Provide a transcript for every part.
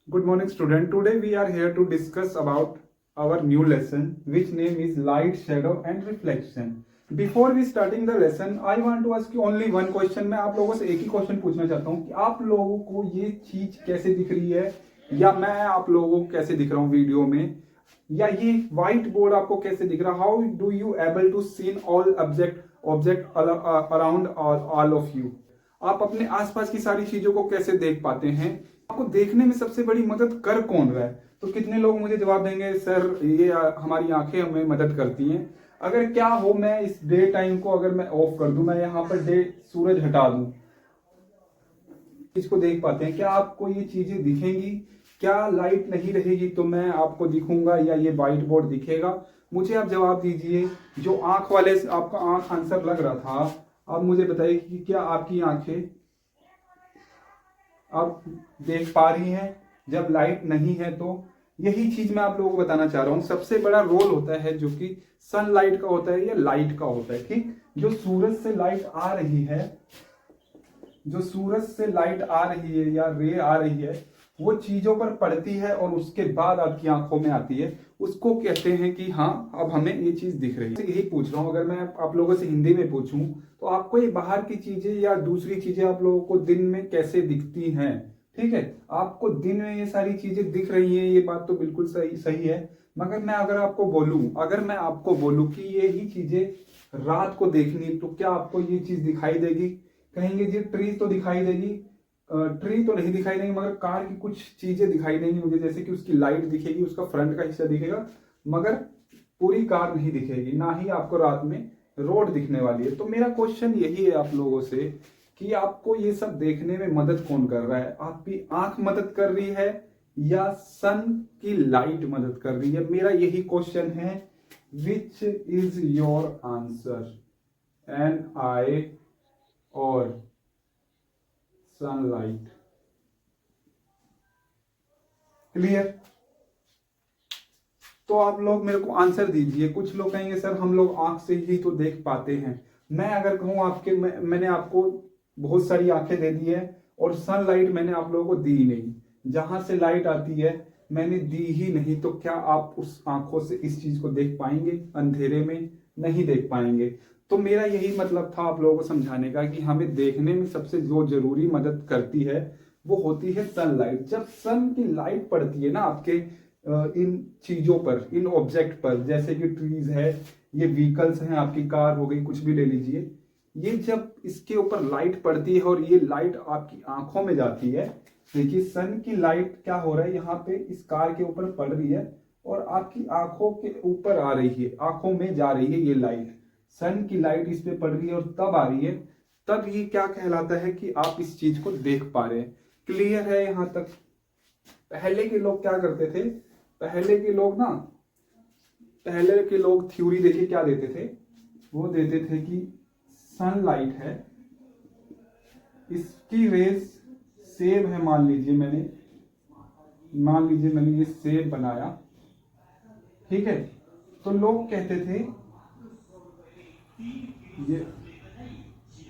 Good morning, student. Today we are here to discuss about our new lesson, which name is light, shadow, and reflection. Before we starting the lesson, I want to ask you only one question. मैं आप लोगों से एक ही question पूछना चाहता हूँ कि आप लोगों को ये चीज कैसे दिख रही है, या मैं आप लोगों को कैसे दिख रहा हूँ वीडियो में, या ये व्हाइट बोर्ड आपको कैसे दिख रहा. How do you able to seen all object around all of you. आप अपने आसपास की सारी चीजों को कैसे देख पाते हैं. आपको देखने में सबसे बड़ी मदद कर कौन रहा है. तो कितने लोग मुझे जवाब देंगे, सर ये हमारी आंखें हमें मदद करती हैं. अगर क्या हो, मैं इस डे टाइम को अगर मैं ऑफ कर दूं, मैं यहाँ पर डे सूरज हटा दूं, इसको देख पाते हैं. क्या आपको ये चीजें दिखेंगी. क्या लाइट नहीं रहेगी तो मैं आपको दिखूंगा, या ये व्हाइट बोर्ड दिखेगा. मुझे आप जवाब दीजिए. जो आंख वाले, आपका आंख आंसर लग रहा था, आप मुझे बताइए कि क्या आपकी आंखें आप देख पा रही हैं जब लाइट नहीं है. तो यही चीज मैं आप लोगों को बताना चाह रहा हूं. सबसे बड़ा रोल होता है जो कि सनलाइट का होता है या लाइट का होता है. ठीक, जो सूरज से लाइट आ रही है, जो सूरज से लाइट आ रही है या रे आ रही है, वो चीजों पर पड़ती है और उसके बाद आपकी आंखों में आती है. उसको कहते हैं कि हाँ, अब हमें ये चीज दिख रही है. यही पूछ रहा हूं. अगर मैं आप लोगों से हिंदी में पूछूं तो आपको ये बाहर की चीजें या दूसरी चीजें आप लोगों को दिन में कैसे दिखती हैं. ठीक है, आपको दिन में ये सारी चीजें दिख रही हैं, ये बात तो बिल्कुल सही है. मगर मैं अगर आपको बोलूं कि ये ही चीजें रात को देखनी, तो क्या आपको ये चीज दिखाई देगी. कहेंगे जी ट्री तो दिखाई देगी. ट्री तो नहीं दिखाई देंगी, मगर कार की कुछ चीजें दिखाई देंगी मुझे. जैसे कि उसकी लाइट दिखेगी, उसका फ्रंट का हिस्सा दिखेगा, मगर पूरी कार नहीं दिखेगी. ना ही आपको रात में रोड दिखने वाली है. तो मेरा क्वेश्चन यही है आप लोगों से कि आपको ये सब देखने में मदद कौन कर रहा है. आपकी आंख मदद कर रही है या सन की लाइट मदद कर रही है. मेरा यही क्वेश्चन है. Which is your answer, an eye और सनलाइट. क्लियर. तो आप लोग मेरे को आंसर दीजिए. कुछ लोग कहेंगे सर हम लोग आंख से ही तो देख पाते हैं. मैं अगर कहूं आपके, मैंने आपको बहुत सारी आंखें दे दी है और सनलाइट मैंने आप लोगों को दी ही नहीं. जहां से लाइट आती है मैंने दी ही नहीं. तो क्या आप उस आंखों से इस चीज को देख पाएंगे. अंधेरे में नहीं देख पाएंगे. तो मेरा यही मतलब था आप लोगों को समझाने का कि हमें देखने में सबसे जो जरूरी मदद करती है वो होती है सनलाइट. जब सन की लाइट पड़ती है ना आपके इन चीजों पर, इन ऑब्जेक्ट पर, जैसे कि ट्रीज है, ये व्हीकल्स हैं, आपकी कार हो गई, कुछ भी ले लीजिए. ये जब इसके ऊपर लाइट पड़ती है और ये लाइट आपकी आंखों में जाती है. देखिए सन की लाइट क्या हो रहा है, यहाँ पे इस कार के ऊपर पड़ रही है और आपकी आंखों के ऊपर आ रही है, आंखों में जा रही है ये लाइट. सन की लाइट इस पे पड़ रही है और तब आ रही है. तब ये क्या कहलाता है कि आप इस चीज को देख पा रहे हैं. क्लियर है यहां तक. पहले के लोग क्या करते थे, पहले के लोग थ्योरी देखिए क्या देते थे. वो देते थे कि सनलाइट है, इसकी रेस सेब है. मान लीजिए मैंने ये सेब बनाया. ठीक है, तो लोग कहते थे, ये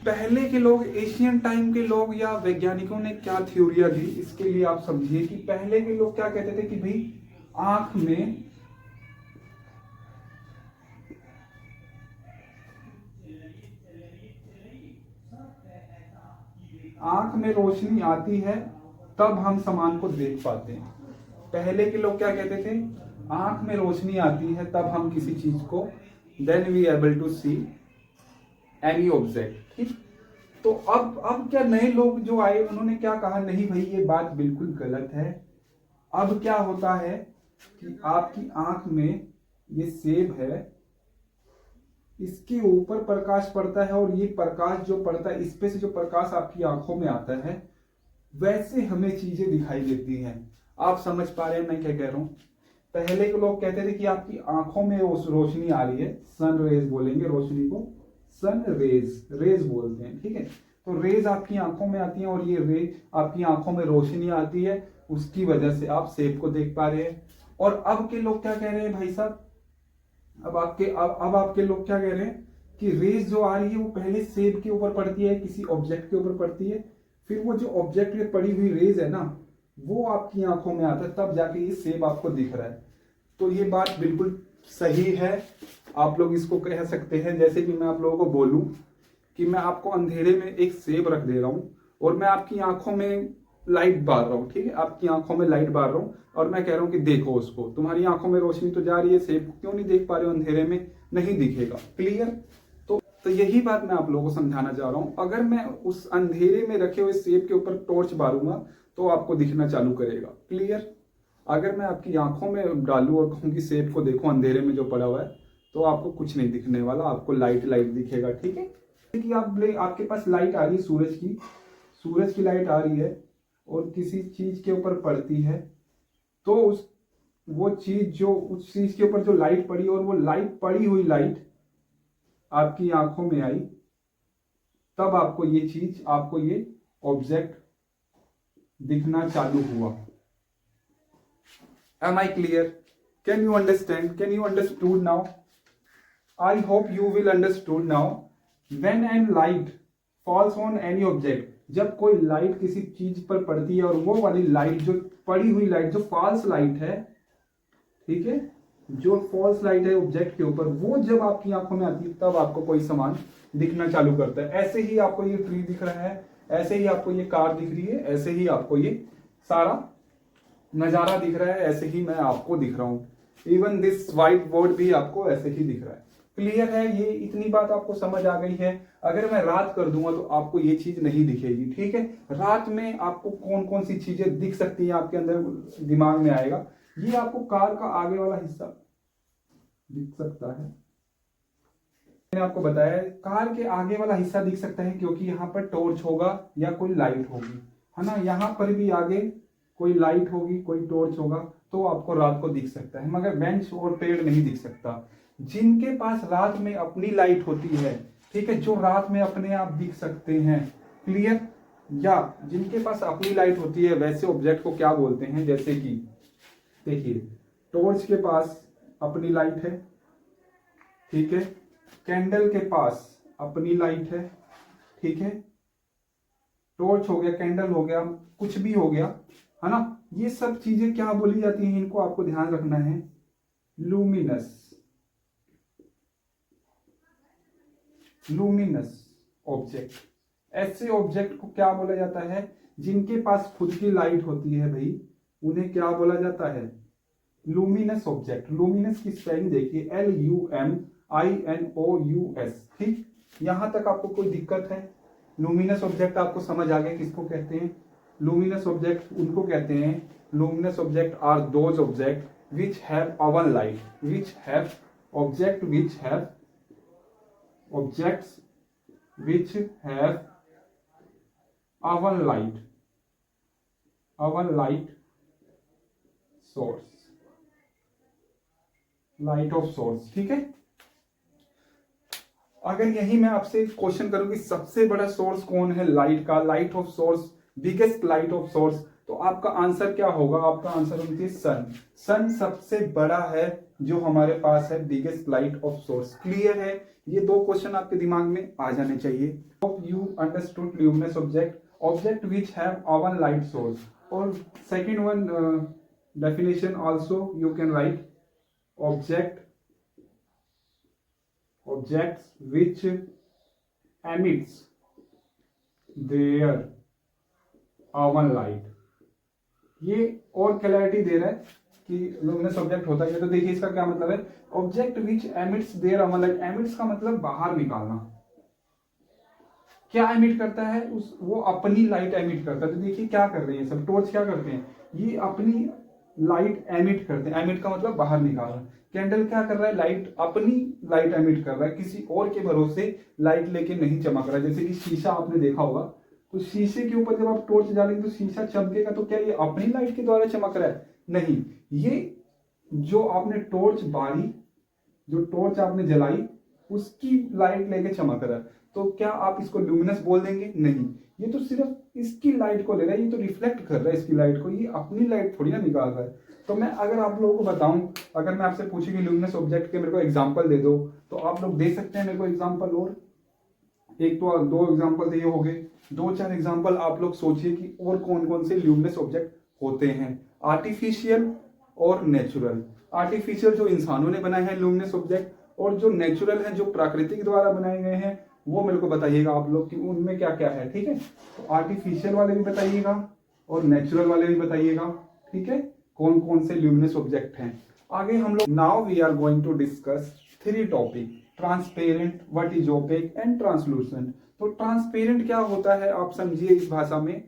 पहले के लोग, एशियन टाइम के लोग या वैज्ञानिकों ने क्या थ्योरियां दी, इसके लिए आप समझिए कि पहले के लोग क्या कहते थे कि भाई आंख में रोशनी आती है तब हम सामान को देख पाते हैं. पहले के लोग क्या कहते थे, आंख में रोशनी आती है तब हम किसी चीज को, then we able to see any object. ठीक. तो अब क्या नए लोग जो आए उन्होंने क्या कहा, नहीं भाई ये बात बिल्कुल गलत है. अब क्या होता है कि आपकी आंख में ये सेब है, इसके ऊपर प्रकाश पड़ता है और ये प्रकाश जो पड़ता है, इस पे से जो प्रकाश आपकी आंखों में आता है, वैसे हमें चीजें दिखाई देती हैं. आप समझ पा रहे हैं मैं क्या कह रहा हूं. पहले के लोग कहते थे कि आपकी आंखों में रोशनी आ रही है, सन रेज बोलेंगे रोशनी को, सन रेज बोलते हैं. ठीक है, तो रेज आपकी आंखों में आती हैं और ये रे आपकी आंखों में रोशनी आती है, उसकी वजह से आप सेब को देख पा रहे हैं. और अब के लोग क्या कह रहे हैं भाई साहब, अब आपके लोग क्या कह रहे हैं कि रेज जो आ रही है वो पहले सेब के ऊपर पड़ती है, किसी ऑब्जेक्ट के ऊपर पड़ती है, फिर वो जो ऑब्जेक्ट में पड़ी हुई रेज है ना, वो आपकी आंखों में आता है, तब जाके ये सेब आपको दिख रहा है। तो ये बात बिल्कुल सही है। आप लोग इसको कह सकते हैं, जैसे कि मैं आप लोगों को बोलूं कि मैं आपको अंधेरे में एक सेब रख दे रहा हूं और मैं आपकी आंखों में लाइट बार रहा हूँ, ठीक है, आपकी आंखों में लाइट बार रहा हूँ और मैं कह रहा हूँ कि देखो उसको, तुम्हारी आंखों में रोशनी तो जा रही है, सेब क्यों नहीं देख पा रहे हो, अंधेरे में नहीं दिखेगा। क्लियर? तो यही बात मैं आप लोगों को समझाना चाह रहा हूँ। अगर मैं उस अंधेरे में रखे हुए सेब के ऊपर टॉर्च मारूंगा तो आपको दिखना चालू करेगा। क्लियर? अगर मैं आपकी आंखों में डालूं और कहूँ कि सेब को देखो अंधेरे में जो पड़ा हुआ है, तो आपको कुछ नहीं दिखने वाला, आपको लाइट लाइट दिखेगा। ठीक है, कि आपके पास लाइट आ रही है, सूरज की लाइट आ रही है और किसी चीज के ऊपर पड़ती है, तो उस चीज के ऊपर जो लाइट पड़ी और वो पड़ी हुई लाइट आपकी आंखों में आई, तब आपको ये ऑब्जेक्ट दिखना चालू हुआ। Am I clear? Can you understand? Can you understood now? I hope you will understood now. When an light falls on any object, जब कोई लाइट किसी चीज पर पड़ती है और वो वाली लाइट, जो पड़ी हुई लाइट, जो फॉल्स लाइट है, ठीक है, जो फॉल्स लाइट है ऑब्जेक्ट के ऊपर, वो जब आपकी आंखों में आती है तब आपको कोई सामान दिखना चालू करता है। ऐसे ही आपको ये ट्री दिख रहा है, ऐसे ही आपको ये कार दिख रही है, ऐसे ही आपको ये सारा नजारा दिख रहा है, ऐसे ही मैं आपको दिख रहा हूं। इवन दिस व्हाइट बोर्ड भी आपको ऐसे ही दिख रहा है। क्लियर है? ये इतनी बात आपको समझ आ गई है। अगर मैं रात कर दूंगा तो आपको ये चीज नहीं दिखेगी। ठीक है, रात में आपको कौन कौन सी चीजें दिख सकती हैं, आपके अंदर दिमाग में आएगा। ये आपको कार का आगे वाला हिस्सा दिख सकता है, मैंने आपको बताया कार के आगे वाला हिस्सा दिख सकता है, क्योंकि यहाँ पर टॉर्च होगा या कोई लाइट होगी, है ना। यहाँ पर भी आगे कोई लाइट होगी, कोई टॉर्च होगा, तो आपको रात को दिख सकता है, मगर बेंच और पेड़ नहीं दिख सकता। जिनके पास रात में अपनी लाइट होती है, ठीक है, जो रात में अपने आप दिख सकते हैं, क्लियर, या जिनके पास अपनी लाइट होती है, वैसे ऑब्जेक्ट को क्या बोलते हैं, जैसे कि देखिए टॉर्च के पास अपनी लाइट है, ठीक है, कैंडल के पास अपनी लाइट है, ठीक है, टॉर्च हो गया, कैंडल हो गया, कुछ भी हो गया, है ना। ये सब चीजें क्या बोली जाती हैं, इनको आपको ध्यान रखना है, लूमिनस ऑब्जेक्ट। ऐसे ऑब्जेक्ट को क्या बोला जाता है, जिनके पास खुद की लाइट होती है भाई, उन्हें क्या बोला जाता है, लूमिनस ऑब्जेक्ट। लूमिनस की स्पेलिंग देखिए, LUMINOUS। ठीक, यहां तक आपको कोई दिक्कत है? लूमिनस ऑब्जेक्ट आपको समझ आ गया किसको कहते हैं। लूमिनस ऑब्जेक्ट उनको कहते हैं, luminous object are those object which have own light, objects which have own light source, light of source. ठीक है, अगर यही मैं आपसे क्वेश्चन करूं कि सबसे बड़ा सोर्स कौन है लाइट का, light of source, biggest light of source, तो आपका आंसर क्या होगा? आपका आंसर होती है सन। सन सबसे बड़ा है जो हमारे पास है, biggest light of source. Clear है? ये दो क्वेश्चन आपके दिमाग में आ जाने चाहिए। Hope you understood luminous object which have own light source. और second one definition also you can write objects which emits their own light। ये और क्लैरिटी दे रहा है कि लुमिनस ऑब्जेक्ट होता है। तो देखिए इसका क्या मतलब है, object which emits their own light. Emits का मतलब बाहर निकालना। क्या एमिट करता है? वो अपनी लाइट एमिट करता है। तो देखिए क्या कर रहे हैं सब, टॉर्च क्या करते हैं, ये अपनी लाइट एमिट करते हैं। एमिट का मतलब बाहर निकालना। कैंडल क्या कर रहा है, लाइट, अपनी लाइट एमिट कर रहा है, किसी और के भरोसे लाइट लेके नहीं चमक रहा है। जैसे कि शीशा आपने देखा होगा, तो शीशे के ऊपर जब आप टॉर्च डालेंगे तो शीशा चमकेगा, तो क्या ये अपनी लाइट के द्वारा चमक रहा है? नहीं, ये जो आपने टॉर्च बारी, जो टॉर्च आपने जलाई, उसकी लाइट लेके चमक रहा है। तो क्या आप इसको ल्यूमिनस बोल देंगे? नहीं, ये तो सिर्फ इसकी लाइट को ले रहा है, ये तो रिफ्लेक्ट कर रहा है इसकी लाइट को, ये अपनी लाइट थोड़ी ना निकाल रहा है। तो मैं अगर आप लोगों को बताऊं, अगर मैं आपसे पूछूं कि ल्यूमिनस ऑब्जेक्ट के मेरे को एग्जांपल दे दो, तो आप लोग दे सकते हैं मेरे को एग्जांपल? और एक तो दो एग्जांपल तो ये हो गए, 2-4 एग्जांपल आप लोग सोचिए कि और कौन कौन से ल्यूमिनस ऑब्जेक्ट होते हैं, आर्टिफिशियल और नेचुरल। आर्टिफिशियल जो इंसानों ने बनाए हैं ल्यूमिनस ऑब्जेक्ट, और जो नेचुरल है जो प्राकृतिक द्वारा बनाए गए हैं, वो मेरे को बताइएगा आप लोग कि उनमें क्या क्या है। ठीक है, तो आर्टिफिशियल वाले भी बताइएगा और नेचुरल वाले भी बताइएगा। ठीक है, कौन कौन से ल्यूमिनस ऑब्जेक्ट हैं। आगे हम लोग now we are going to discuss 3 topic, transparent, what is opaque and translucent. तो ट्रांसपेरेंट क्या होता है आप समझिए इस भाषा में,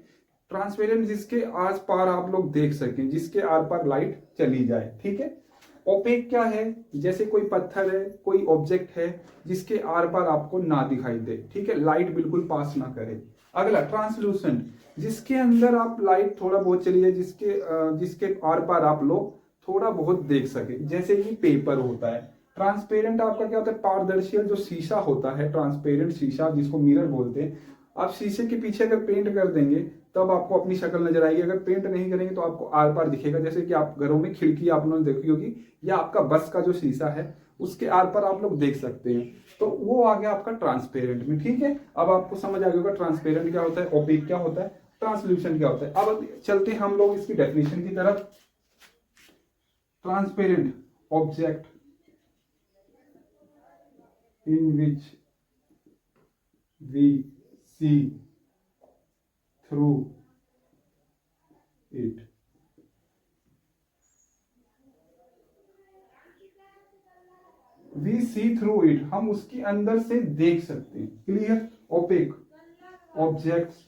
ट्रांसपेरेंट जिसके आस पार आप लोग देख सकें, जिसके आर पार लाइट चली जाए। ठीक है, ओपेक क्या है, जैसे कोई पत्थर है, कोई ऑब्जेक्ट है जिसके आर पार आपको ना दिखाई दे। ठीक है, लाइट बिल्कुल पास ना करे। अगला ट्रांसलूसेंट, जिसके अंदर आप लाइट थोड़ा बहुत चली जाए, जिसके आर पार आप लोग थोड़ा बहुत देख सके, जैसे कि पेपर होता है। ट्रांसपेरेंट आपका क्या होता है, पारदर्शी जो शीशा होता है, ट्रांसपेरेंट शीशा जिसको मिरर बोलते हैं। आप शीशे के पीछे अगर पेंट कर देंगे तब आपको अपनी शक्ल नजर आएगी, अगर पेंट नहीं करेंगे तो आपको आर पार दिखेगा। जैसे कि आप घरों में खिड़की आप लोगों ने देखी होगी, या आपका बस का जो शीशा है उसके आर पार आप लोग देख सकते हैं, तो वो आ गया आपका ट्रांसपेरेंट में। ठीक है, अब आपको समझ आ गया होगा ट्रांसपेरेंट क्या होता है, ओपेक क्या होता है, ट्रांसल्यूसेंट क्या होता है। अब चलते हैं हम लोग इसकी डेफिनेशन की तरफ। Transparent object in which we see through it। we see through it, हम उसके अंदर से देख सकते हैं। Clear, opaque objects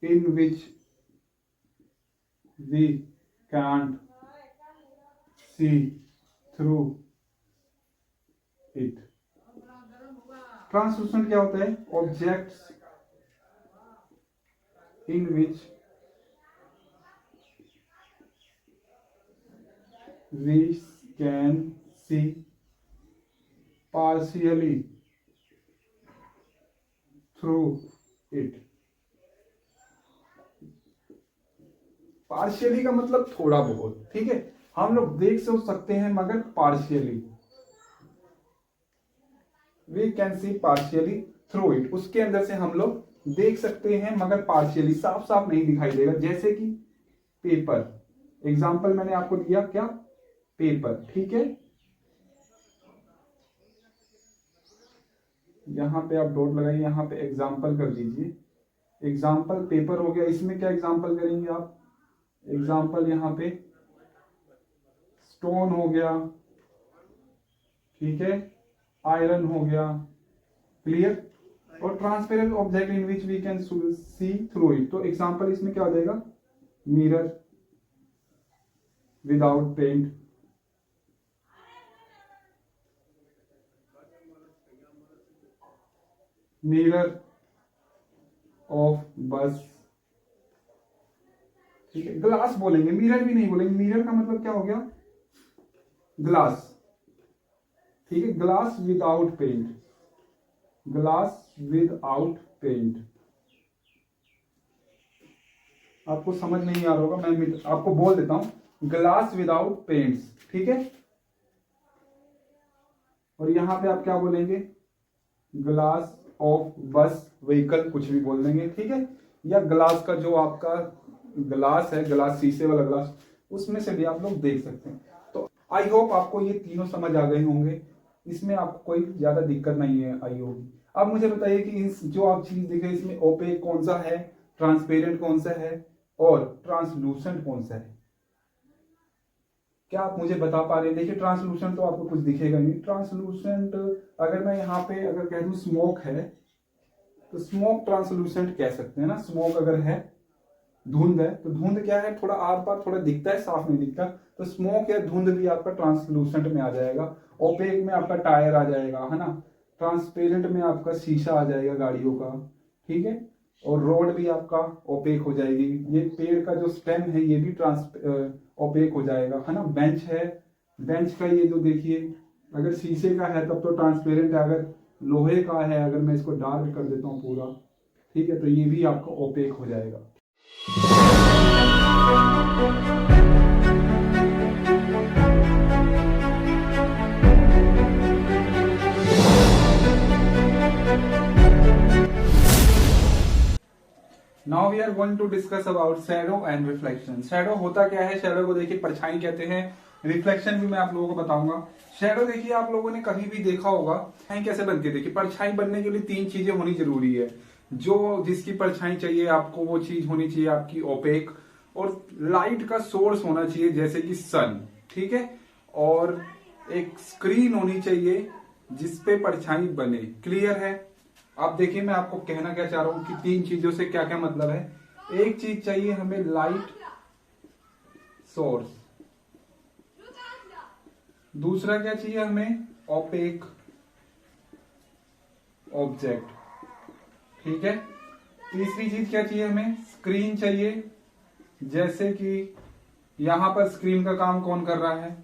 in which we can't see through it। Translucent क्या होता है, objects in which we can see partially through it. Partially का मतलब थोड़ा बहुत। ठीक है, हम लोग देख so सकते हैं मगर partially, we can see partially through it, उसके अंदर से हम लोग देख सकते हैं मगर पार्शियली, साफ साफ नहीं दिखाई देगा। जैसे कि पेपर, एग्जाम्पल मैंने आपको दिया क्या, पेपर। ठीक है, यहां पे आप डॉट लगाइए, यहां पे एग्जाम्पल कर दीजिए। एग्जाम्पल पेपर हो गया, इसमें क्या एग्जाम्पल करेंगे आप, एग्जाम्पल यहां पे स्टोन हो गया। ठीक है, आयरन हो गया। क्लियर, और transparent object in which we can see through it, तो एग्जांपल इसमें क्या हो जाएगा, mirror without paint, mirror of bus. ठीक है, ग्लास बोलेंगे, मिरर भी नहीं बोलेंगे। मिरर का मतलब क्या हो गया, ग्लास। ठीक है, glass without paint, glass without paint. आपको समझ नहीं आ रहा होगा, मैं आपको बोल देता हूं, ग्लास विदाउट पेंट्स। ठीक है, और यहां पे आप क्या बोलेंगे, ग्लास ऑफ बस व्हीकल, कुछ भी बोल देंगे। ठीक है, या ग्लास का जो आपका ग्लास है, ग्लास शीशे वाला ग्लास, उसमें से भी आप लोग देख सकते हैं। तो आई होप आपको ये तीनों समझ आ गए होंगे, इसमें आपको कोई ज्यादा दिक्कत नहीं है आई होगी। अब मुझे बताइए कि इस जो आप चीज देख रहे हैं इसमें ओपेक कौन सा है, ट्रांसपेरेंट कौन सा है और ट्रांसलूसेंट कौन सा है, क्या आप मुझे बता पा रहे हैं। देखिए, ट्रांसलूसेंट तो आपको कुछ दिखेगा नहीं। ट्रांसलूसेंट अगर मैं यहाँ पे अगर कह दूं स्मोक है तो स्मोक ट्रांसलूसेंट कह सकते हैं ना। स्मोक अगर है, धुंध है, तो धुंध क्या है, थोड़ा आर पार थोड़ा दिखता है, साफ नहीं दिखता, तो स्मोक या धुंध भी आपका ट्रांसलूसेंट में आ जाएगा। ओपेक में आपका टायर आ जाएगा, है ना। ट्रांसपेरेंट में आपका शीशा आ जाएगा गाड़ियों का। ठीक है, और रोड भी आपका ओपेक हो जाएगी। ये पेड़ का जो स्टेम है ये भी ओपेक हो जाएगा, है ना। बेंच है, बेंच का ये जो देखिए, अगर शीशे का है तब तो ट्रांसपेरेंट है, अगर लोहे का है, अगर मैं इसको डार्क कर देता हूँ पूरा, ठीक है, तो ये भी आपका ओपेक हो जाएगा। Now we are going to discuss about shadow and reflection. Shadow होता क्या है? शैडो को देखिए परछाई कहते हैं। रिफ्लेक्शन भी मैं आप लोगों को बताऊंगा। शैडो देखिए आप लोगों ने कहीं भी देखा होगा परछाई कैसे बनती है। देखिए परछाई बनने के लिए तीन चीजें होनी जरूरी है। जो जिसकी परछाई चाहिए आपको वो चीज होनी चाहिए आपकी ओपेक, और लाइट का सोर्स होना चाहिए जैसे कि सन, ठीक है, और एक स्क्रीन होनी चाहिए जिसपे परछाई बने। क्लियर है? आप देखिए मैं आपको कहना क्या चाह रहा हूं कि तीन चीजों से क्या क्या मतलब है। एक चीज चाहिए हमें लाइट सोर्स, दूसरा क्या चाहिए हमें ओपेक ऑब्जेक्ट, ठीक है, तीसरी चीज क्या चाहिए हमें स्क्रीन चाहिए। जैसे कि यहां पर स्क्रीन का काम कौन कर रहा है?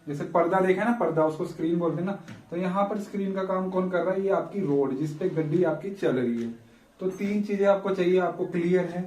जैसे पर्दा देखा है ना, पर्दा उसको स्क्रीन बोलते हैं ना, तो यहाँ पर स्क्रीन का काम कौन कर रहा है? ये आपकी रोड जिसपे गड्डी आपकी चल रही है। तो तीन चीजें आपको चाहिए। आपको क्लियर है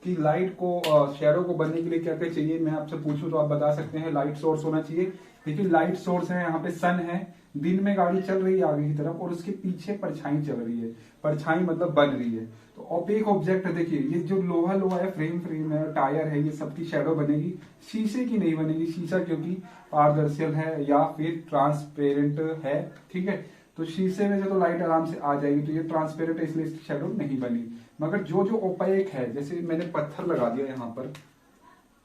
कि लाइट को शैडो को बनने के लिए क्या क्या चाहिए? मैं आपसे पूछूं तो आप बता सकते हैं लाइट सोर्स होना चाहिए। देखिए लाइट सोर्स है, यहाँ पे सन है, दिन में गाड़ी चल रही है आगे की तरफ और उसके पीछे परछाई चल रही है। परछाई मतलब बन रही है। तो ओपेक ऑब्जेक्ट है, देखिए ये जो लोहा लोहा है, फ्रेम है, टायर है, ये सबकी शैडो बनेगी। शीशे की नहीं बनेगी। शीशा क्योंकि पारदर्शी है या फिर ट्रांसपेरेंट है, ठीक है, तो शीशे में से तो लाइट आराम से आ जाएगी, तो ये ट्रांसपेरेंट है इसलिए इसकी शैडो नहीं बनी। मगर जो जो ओपेक है, जैसे मैंने पत्थर लगा दिया यहाँ पर,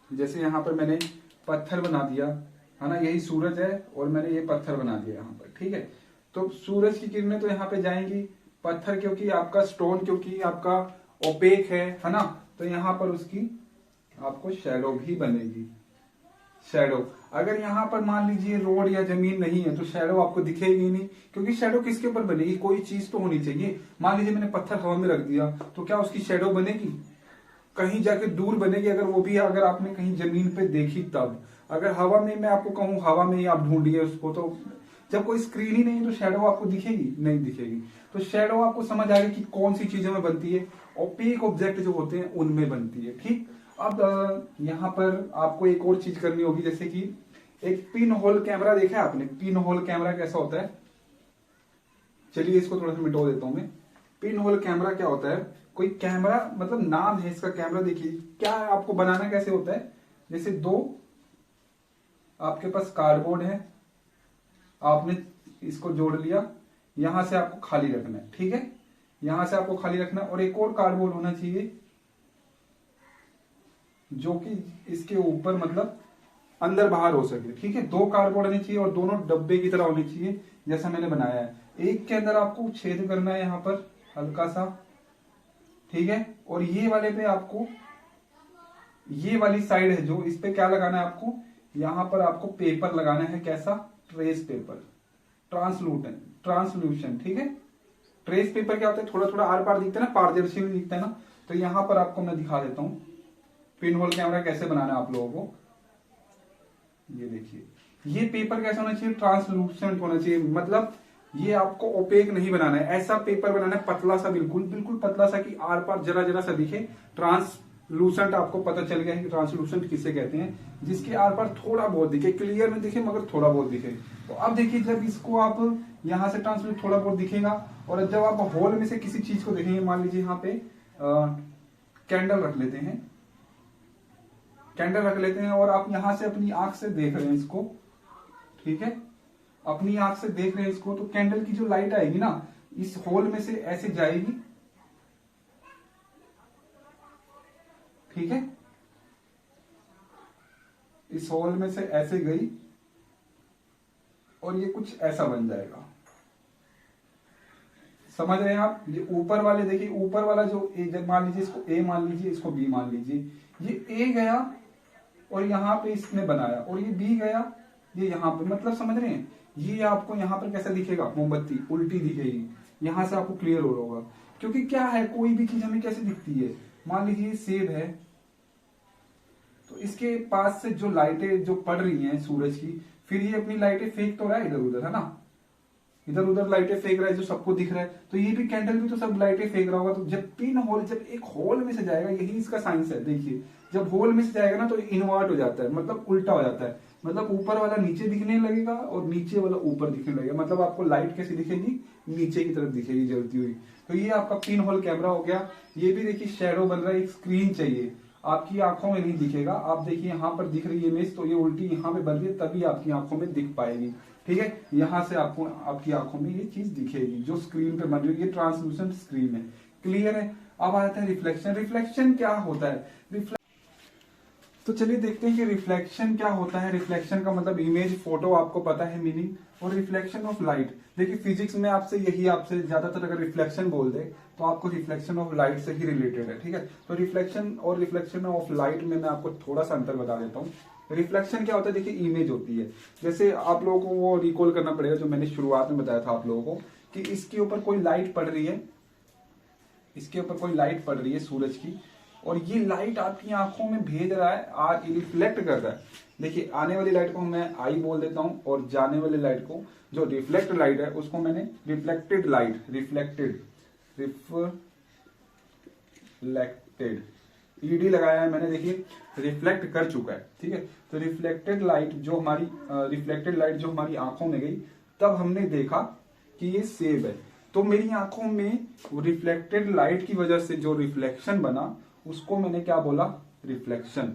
जैसे यहाँ पर मैंने पत्थर बना दिया है ना, यही सूरज है और मैंने ये पत्थर बना दिया यहाँ पर, ठीक है, तो सूरज की किरणें तो यहाँ पे जाएंगी। पत्थर क्योंकि आपका स्टोन क्योंकि आपका ओपेक है ना, तो यहाँ पर उसकी आपको शैडो भी बनेगी। शैडो अगर यहाँ पर मान लीजिए रोड या जमीन नहीं है तो शैडो आपको दिखेगी नहीं, क्योंकि शैडो किसके ऊपर बनेगी? कोई चीज तो होनी चाहिए। मान लीजिए मैंने पत्थर हवा में रख दिया तो क्या उसकी शैडो बनेगी? कहीं जाके दूर बनेगी, अगर वो भी अगर आपने कहीं जमीन पे देखी तब। अगर हवा में मैं आपको कहूं हवा में ही आप ढूंढिए उसको, तो जब कोई स्क्रीन ही नहीं है तो शैडो आपको दिखेगी? नहीं दिखेगी। तो शैडो आपको समझ आ गई कि कौन सी चीजों में बनती है? ओपेक ऑब्जेक्ट जो होते हैं उनमें बनती है, ठीक। अब यहाँ पर आपको एक और चीज करनी होगी, जैसे कि एक पिन होल कैमरा देखा है आपने? पिन होल कैमरा कैसा होता है? चलिए इसको थोड़ा सा मिटो देता हूं मैं। पिन होल कैमरा क्या होता है? कोई कैमरा मतलब नाम है इसका कैमरा। देखिए क्या आपको बनाना कैसे होता है? जैसे दो आपके पास कार्डबोर्ड है, आपने इसको जोड़ लिया, यहां से आपको खाली रखना है, ठीक है, यहां से आपको खाली रखना है, और एक और कार्डबोर्ड होना चाहिए जो कि इसके ऊपर मतलब अंदर बाहर हो सके, ठीक है। दो कार्डबोर्ड होने चाहिए और दोनों डब्बे की तरह होने चाहिए जैसा मैंने बनाया है। एक के अंदर आपको छेद करना है यहां पर हल्का सा, ठीक है, और ये वाले पे आपको ये वाली साइड है जो इस पे क्या लगाना है आपको? यहां पर आपको पेपर लगाना है। कैसा? ट्रेस पेपर, ट्रांसल्यूशन, ठीक है। ट्रेस पेपर क्या होता है? थोड़ा थोड़ा आर पार दिखता है ना, पारदर्शी में दिखता है ना, तो यहां पर आपको मैं दिखा देता हूं पिन होल कैमरा कैसे बनाना है आप लोगों को। ये देखिए, ये पेपर कैसा होना चाहिए? ट्रांसलूसेंट होना चाहिए, मतलब ये आपको ओपेक नहीं बनाना है। ऐसा पेपर बनाना है पतला सा, बिल्कुल बिल्कुल पतला सा कि आर पार जरा जरा सा दिखे। ट्रांसलूसेंट आपको पता चल गया है कि ट्रांसलूसेंट किसे कहते हैं? जिसके आर पार थोड़ा बहुत दिखे, क्लियर में दिखे मगर थोड़ा बहुत दिखे। तो अब देखिए जब इसको आप यहां से ट्रांसलूट थोड़ा बहुत दिखेगा, और जब आप होल में से किसी चीज को देखेंगे, मान लीजिए यहाँ पे कैंडल रख लेते हैं, कैंडल रख लेते हैं और आप यहां से अपनी आंख से देख रहे हैं इसको, ठीक है, अपनी आंख से देख रहे हैं इसको, तो कैंडल की जो लाइट आएगी ना इस होल में से ऐसे जाएगी, ठीक है, इस होल में से ऐसे गई और ये कुछ ऐसा बन जाएगा। समझ रहे हैं आप? ये ऊपर वाले देखिए, ऊपर वाला जो ए, जब मान लीजिए इसको ए मान लीजिए, इसको बी मान लीजिए, ये ए गया और यहां पे इसने बनाया, और ये बी गया, ये यहां पे, मतलब समझ रहे हैं? ये आपको यहां पर कैसा दिखेगा? मोमबत्ती उल्टी दिखेगी। यहां से आपको क्लियर हो रहा होगा, क्योंकि क्या है, कोई भी चीज हमें कैसे दिखती है? मान लीजिए सेब है, तो इसके पास से जो लाइटें जो पड़ रही हैं सूरज की, फिर ये अपनी लाइटें फेंक तो रहा है इधर उधर, है ना, इधर उधर लाइटें फेंक रहा है जो सबको दिख रहा है, तो ये भी कैंडल भी तो सब लाइटें फेंक रहा होगा। तो जब पिन होल, जब एक होल में से जाएगा, यही इसका साइंस है। देखिए जब होल में से जाएगा ना तो इन्वर्ट हो जाता है, मतलब उल्टा हो जाता है, मतलब ऊपर वाला नीचे दिखने लगेगा और नीचे वाला ऊपर दिखने लगेगा। मतलब आपको लाइट कैसी दिखेगी? नीचे की तरफ दिखेगी जलती हुई। तो ये आपका पिन होल कैमरा हो गया। ये भी देखिए शेडो बन रहा है, एक स्क्रीन चाहिए, आपकी आंखों में नहीं दिखेगा। आप देखिए यहाँ पर दिख रही है इमेज, तो ये उल्टी यहाँ पे बन रही है, तभी आपकी आंखों में दिख पाएगी। ठीक है, यहाँ से आपको आपकी आंखों में ये चीज दिखेगी जो स्क्रीन पे बन रही है। ये ट्रांसलूसेंट स्क्रीन है, क्लियर है। अब आता है रिफ्लेक्शन। रिफ्लेक्शन क्या होता है? तो चलिए देखते हैं कि रिफ्लेक्शन क्या होता है। रिफ्लेक्शन का मतलब इमेज, फोटो आपको पता है मीनिंग। और रिफ्लेक्शन ऑफ लाइट, देखिए फिजिक्स में आपसे ज्यादातर अगर रिफ्लेक्शन बोल दे तो आपको रिफ्लेक्शन ऑफ लाइट से ही रिलेटेड है। ठीक है, तो रिफ्लेक्शन और रिफ्लेक्शन ऑफ लाइट में मैं आपको थोड़ा सा अंतर बता देता हूँ। रिफ्लेक्शन क्या होता है? देखिए इमेज होती है, जैसे आप लोगों को वो रिकॉल करना पड़ेगा जो मैंने शुरुआत में बताया था आप लोगों को, कि इसके ऊपर कोई लाइट पड़ रही है, इसके ऊपर कोई लाइट पड़ रही है सूरज की, और ये लाइट आपकी आंखों में भेज रहा है, रिफ्लेक्ट कर रहा है। देखिए आने वाली लाइट को मैं आई बोल देता हूं, और जाने वाली लाइट को, जो रिफ्लेक्ट लाइट है, उसको मैंने रिफ्लेक्टेड लाइट, रिफ्लेक्टेड ईडी लगाया है मैंने, देखिए रिफ्लेक्ट कर चुका है। ठीक है, तो रिफ्लेक्टेड लाइट जो हमारी आंखों में गई, तब हमने देखा कि ये सेब है। तो मेरी आंखों में रिफ्लेक्टेड लाइट की वजह से जो रिफ्लेक्शन बना, उसको मैंने क्या बोला? रिफ्लेक्शन।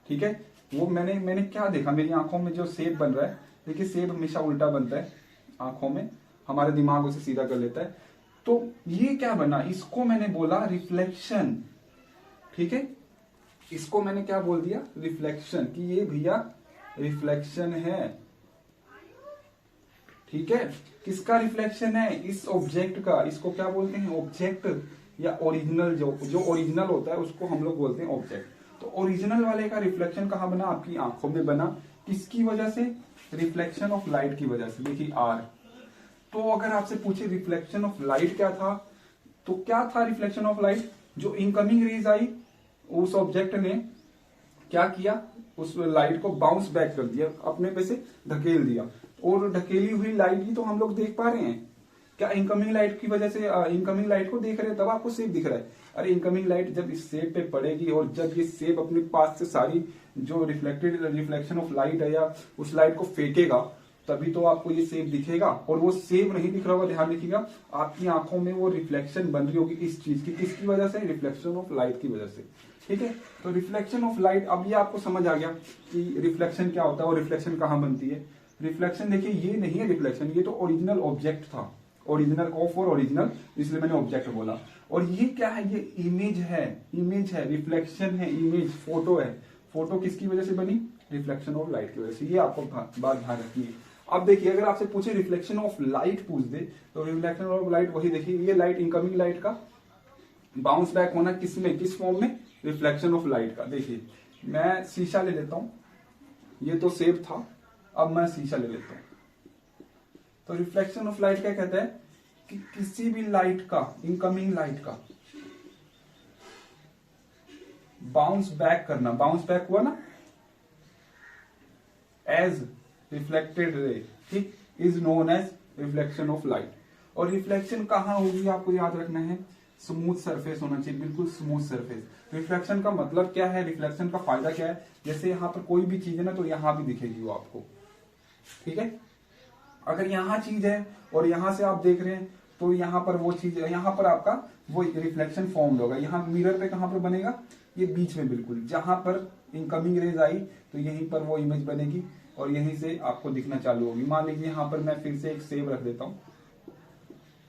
ठीक है, वो मैंने क्या देखा, मेरी आंखों में जो सेब बन रहा है, देखिए सेब हमेशा उल्टा बनता है आंखों में, हमारे दिमाग उसे सीधा कर लेता है। तो ये क्या बना, इसको मैंने बोला रिफ्लेक्शन। ठीक है, इसको मैंने क्या बोल दिया? रिफ्लेक्शन, कि ये भैया रिफ्लेक्शन है। ठीक है, किसका रिफ्लेक्शन है? इस ऑब्जेक्ट का। इसको क्या बोलते हैं? ऑब्जेक्ट, या ओरिजिनल। जो ओरिजिनल होता है उसको हम लोग बोलते हैं ऑब्जेक्ट। तो ओरिजिनल वाले का रिफ्लेक्शन कहाँ बना? आपकी आंखों में बना। किसकी वजह से? रिफ्लेक्शन ऑफ लाइट की वजह से। देखिए आर। तो अगर आपसे पूछे रिफ्लेक्शन ऑफ लाइट क्या था, तो क्या था रिफ्लेक्शन ऑफ लाइट? जो इनकमिंग रेज आई, उस ऑब्जेक्ट ने क्या किया? उस लाइट को बाउंस बैक कर दिया, अपने पे से धकेल दिया, और ढकेली हुई लाइट ही तो हम लोग देख पा रहे हैं। क्या इनकमिंग लाइट की वजह से, इनकमिंग लाइट को देख रहे हैं तब आपको सेब दिख रहा है? अरे इनकमिंग लाइट जब इस सेब पे पड़ेगी, और जब ये सेब अपने पास से सारी जो रिफ्लेक्शन ऑफ लाइट है, या उस लाइट को फेंकेगा, तभी तो आपको ये सेब दिखेगा। और वो सेब नहीं दिख रहा होगा, ध्यान रखिएगा, आपकी आंखों में वो रिफ्लेक्शन बन रही होगी इस चीज की। किसकी वजह से? रिफ्लेक्शन ऑफ लाइट की वजह से। ठीक है, तो रिफ्लेक्शन ऑफ लाइट, अब ये आपको समझ आ गया कि रिफ्लेक्शन क्या होता है और रिफ्लेक्शन कहाँ बनती है। रिफ्लेक्शन देखिए ये नहीं है रिफ्लेक्शन, ये तो ओरिजिनल ऑब्जेक्ट था, ओरिजिनल ऑफ और ओरिजिनल, इसलिए मैंने ऑब्जेक्ट बोला। और ये क्या है? ये इमेज है, इमेज है, रिफ्लेक्शन है, इमेज, फोटो है। फोटो किसकी वजह से बनी? रिफ्लेक्शन ऑफ लाइट की वजह से। ये आपको बात ध्यान रखनी है। अब देखिए अगर आपसे पूछे रिफ्लेक्शन ऑफ लाइट पूछ दे, तो रिफ्लेक्शन ऑफ लाइट वही, देखिए ये लाइट, इनकमिंग लाइट का बाउंस बैक होना किसमें, किस फॉर्म में? रिफ्लेक्शन ऑफ लाइट का। देखिए मैं शीशा ले लेता हूं, ये तो सेब था, अब मैं शीशा ले लेता हूं। तो रिफ्लेक्शन ऑफ लाइट क्या कहता है? कि किसी भी लाइट का, इनकमिंग लाइट का बाउंस बैक करना, बाउंस बैक हुआ ना, एज रिफ्लेक्टेड रे, ठीक, is known as reflection of light. और रिफ्लेक्शन कहां होगी आपको याद रखना है, स्मूथ सरफेस होना चाहिए, बिल्कुल स्मूथ सरफेस। रिफ्लेक्शन का मतलब क्या है, रिफ्लेक्शन का फायदा क्या है? जैसे यहां पर कोई भी चीज है ना, तो यहां भी दिखेगी वो आपको। ठीक है, अगर यहां चीज है और यहां से आप देख रहे हैं, तो यहां पर वो चीज, यहां पर आपका वो रिफ्लेक्शन फॉर्म होगा। यहां मिरर पे कहां पर बनेगा? ये बीच में, बिल्कुल जहां पर इनकमिंग रेज आई, तो यहीं पर वो इमेज बनेगी और यहीं से आपको दिखना चालू होगी। मान लीजिए यहां पर मैं फिर से एक सेब रख देता हूं,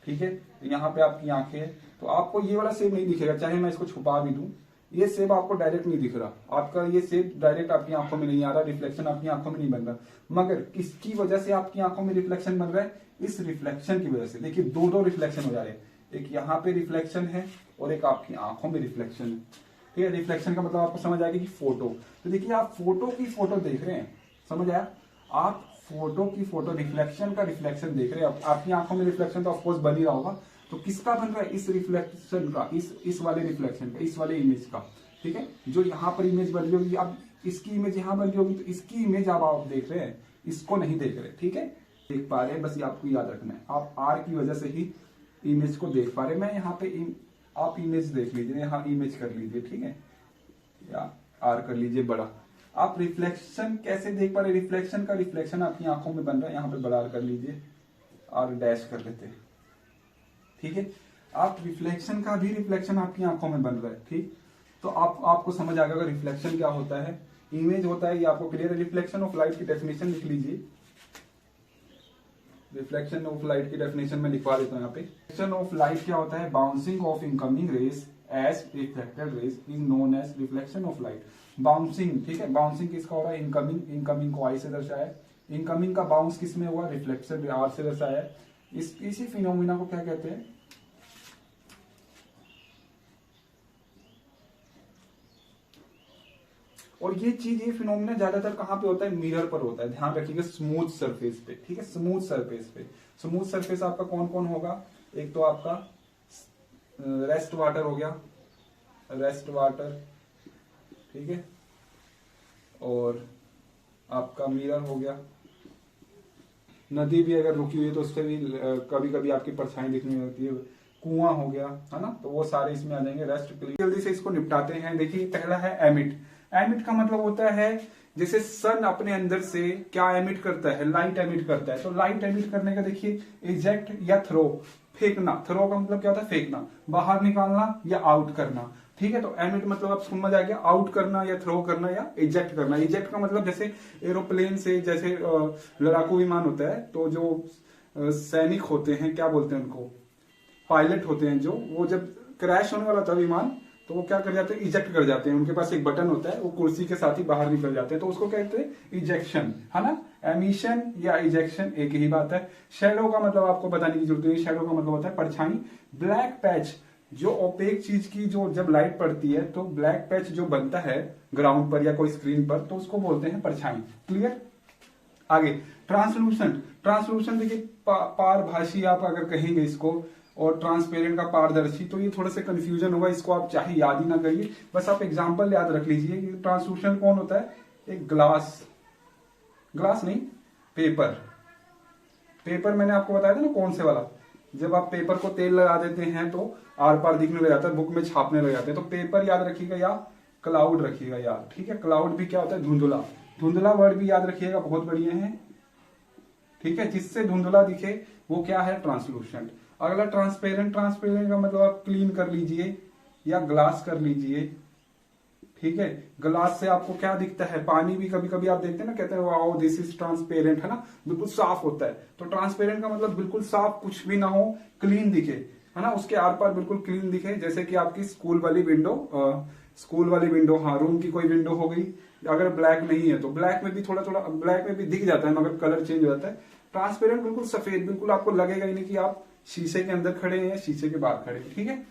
ठीक है, यहाँ पे आपकी आंखें है, तो आपको ये वाला सेब नहीं दिखेगा, चाहे मैं इसको छुपा भी दूं, ये सेब आपको डायरेक्ट नहीं दिख रहा। आपका ये सेब डायरेक्ट आपकी आंखों में नहीं आ रहा, रिफ्लेक्शन आपकी आंखों में नहीं बन रहा। मगर किसकी वजह से आपकी आंखों में रिफ्लेक्शन बन रहा है? इस रिफ्लेक्शन की वजह से। देखिए दो रिफ्लेक्शन हो जा रहे हैं, एक यहाँ पे रिफ्लेक्शन है और एक आपकी आंखों में रिफ्लेक्शन है। ठीक है, रिफ्लेक्शन का मतलब आपको समझ आएगा कि फोटो। तो देखिए आप फोटो की फोटो देख रहे हैं, समझ आया? आप फोटो की फोटो, रिफ्लेक्शन का रिफ्लेक्शन देख रहे हैं। आपकी आंखों में रिफ्लेक्शन तो ऑफकोर्स बन ही रहा होगा, तो किसका बन रहा है? इस रिफ्लेक्शन का, इस वाले रिफ्लेक्शन का, इस वाले इमेज का। ठीक है, जो यहाँ पर इमेज बन रही होगी, अब इसकी इमेज यहाँ बन रही होगी, तो इसकी इमेज अब आप देख रहे हैं, इसको नहीं देख रहे। ठीक है, देख पा रहे हैं, बस ये आपको याद रखना है, आप आर की वजह से ही इमेज को देख पा रहे हैं। मैं यहाँ पे आप इमेज देख लीजिए, यहाँ इमेज कर लीजिए, ठीक है, या आर कर लीजिए बड़ा। आप रिफ्लेक्शन कैसे देख पा रहे? रिफ्लेक्शन का रिफ्लेक्शन आपकी आंखों में बन रहा है, यहाँ पे बड़ा आर कर लीजिए, आर डैश कर लेते हैं। ठीक है, आप रिफ्लेक्शन का भी रिफ्लेक्शन आपकी आंखों में बन रहा है, ठीक। तो आपको समझ आ गया रिफ्लेक्शन क्या होता है, इमेज होता है, ये आपको क्लियर है। रिफ्लेक्शन ऑफ लाइट की डेफिनेशन लिख लीजिए। रिफ्लेक्शन ऑफ लाइट की डेफिनेशन में लिखवा देता हूं यहाँ पे। रिफ्लेक्शन ऑफ लाइट क्या होता है, bouncing of incoming rays as reflected rays is known as reflection of light. Bouncing, ठीक है, बाउंसिंग किसका हो रहा है, इनकमिंग, इनकमिंग को आई से दर्शाया है, इनकमिंग का बाउंस किस में हुआ, रिफ्लेक्शन आर से दर्शाया है। इसी फिनोमिना को क्या कहते हैं, और ये चीज, ये फिनोमिना ज्यादातर कहां पे होता है, मिरर पर होता है, ध्यान रखिएगा, स्मूथ सरफेस पे, ठीक है, स्मूथ सरफेस पे। स्मूथ सरफेस आपका कौन कौन होगा, एक तो आपका रेस्ट वाटर हो गया, रेस्ट वाटर, ठीक है, और आपका मिरर हो गया। नदी भी अगर रुकी हुई है तो उससे भी कभी कभी आपकी परछाई दिखने होती है। कुआं हो गया, है ना, तो वो सारे इसमें आ जाएंगे। रेस्ट जल्दी से इसको निपटाते हैं। देखिए पहला है एमिट। एमिट का मतलब होता है जैसे सन अपने अंदर से क्या एमिट करता है, लाइट एमिट करता है। तो लाइट एमिट करने का देखिए, इजेक्ट या थ्रो, फेंकना। थ्रो का मतलब क्या होता है, फेंकना, बाहर निकालना या आउट करना, ठीक है। तो एमिट मतलब आप समझ आ गया, आउट करना या थ्रो करना या इजेक्ट करना। इजेक्ट का मतलब जैसे एरोप्लेन से, जैसे लड़ाकू विमान होता है, तो जो सैनिक होते हैं, क्या बोलते हैं उनको, पायलट होते हैं, जो वो जब क्रैश होने वाला था विमान, तो वो क्या कर जाते हैं, इजेक्ट कर जाते हैं। उनके पास एक बटन होता है, वो कुर्सी के साथ ही बाहर निकल जाते हैं, तो उसको कहते हैं इजेक्शन, है ना। एमिशन या इजेक्शन एक ही बात है। शैडो का मतलब आपको बताने की जरूरत नहीं, शैडो का मतलब होता है परछाई। ब्लैक पैच, जो ओपेक चीज की जो जब लाइट पड़ती है तो ब्लैक पैच जो बनता है ग्राउंड पर या कोई स्क्रीन पर, तो उसको बोलते हैं परछाई। क्लियर। आगे ट्रांसलूसेंट। ट्रांसलूसेंट देखिए पारभाषी आप अगर कहेंगे इसको, और ट्रांसपेरेंट का पारदर्शी, तो ये थोड़ा सा कंफ्यूजन होगा, इसको आप चाहे याद ही ना करिए, बस आप एग्जांपल याद रख लीजिए कि ट्रांसलूसेंट कौन होता है, एक ग्लास, ग्लास नहीं, पेपर। पेपर मैंने आपको बताया था ना कौन से वाला, जब आप पेपर को तेल लगा देते हैं तो आर पार दिखने लग जाता है, बुक में छापने लग जाते हैं। तो पेपर याद रखिएगा या क्लाउड रखिएगा यार, ठीक है। क्लाउड भी क्या होता है, धुंधला। धुंधला वर्ड भी याद रखिएगा, बहुत बढ़िया है, ठीक है। जिससे धुंधला दिखे वो क्या है, ट्रांसलूसेंट। अगला ट्रांसपेरेंट। ट्रांसपेरेंट का मतलब आप क्लीन कर लीजिए या ग्लास कर लीजिए, ठीक है। ग्लास से आपको क्या दिखता है, पानी भी कभी कभी आप देखते हैं ना, कहते हैं वाओ दिस इज ट्रांसपेरेंट, है ना, बिल्कुल साफ होता है। तो ट्रांसपेरेंट का मतलब बिल्कुल साफ, कुछ भी ना हो, क्लीन दिखे, है ना, उसके आर पार बिल्कुल क्लीन दिखे। जैसे कि आपकी स्कूल वाली विंडो, हाँ, रूम की कोई विंडो हो गई, अगर ब्लैक नहीं है तो ब्लैक में भी थोड़ा थोड़ा, ब्लैक में भी दिख जाता है मगर कलर चेंज हो जाता है। ट्रांसपेरेंट बिल्कुल सफेद, बिल्कुल आपको लगेगा ही नहीं कि आप शीशे के अंदर खड़े हैं, शीशे के बाहर खड़े हैं, ठीक है।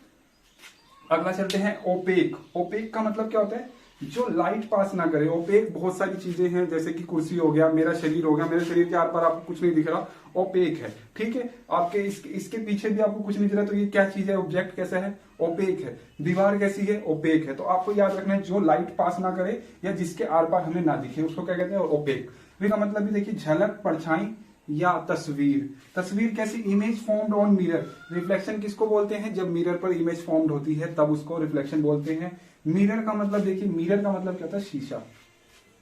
अगला चलते हैं ओपेक। ओपेक का मतलब क्या होता है, जो लाइट पास ना करे। ओपेक बहुत सारी चीजें हैं, जैसे कि कुर्सी हो गया, मेरा शरीर हो गया, मेरे शरीर के आर पार आपको कुछ नहीं दिख रहा, ओपेक है, ठीक है। आपके इसके पीछे भी आपको कुछ नहीं दिख रहा, तो ये क्या चीज है, ऑब्जेक्ट कैसा है, ओपेक है। दीवार कैसी है, ओपेक है। तो आपको याद रखना है, जो लाइट पास ना करे या जिसके आर पार हमें ना दिखे, उसको क्या कहते हैं, ओपेक। का मतलब भी देखिए, झलक, परछाई या तस्वीर। तस्वीर कैसी, image formed on mirror. Reflection किसको बोलते हैं, जब मिरर पर इमेज फॉर्म्ड होती है तब उसको रिफ्लेक्शन बोलते हैं। मिरर का मतलब देखिए, मिरर का मतलब क्या होता है, शीशा,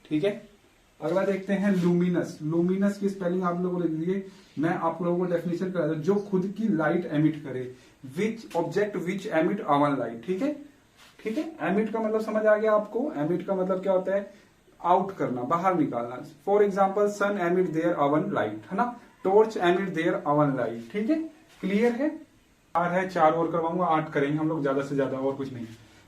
ठीक है। अगला देखते हैं लुमिनस। लुमिनस की स्पेलिंग आप लोगों को लिख दीजिए, मैं आप लोगों को डेफिनेशन करा दूं, जो खुद की लाइट एमिट करे। Which object which emit our light, ठीक है, ठीक है। एमिट का मतलब समझ आ गया आपको, एमिट का मतलब क्या होता है, आउट करना, बाहर निकालना। For example sun emit their own light, है ना, torch emit their own light, ठीक है। क्लियर है। 4 है, 4 और करवाऊंगा, 8 करेंगे हम लोग ज्यादा से ज्यादा, और कुछ नहीं।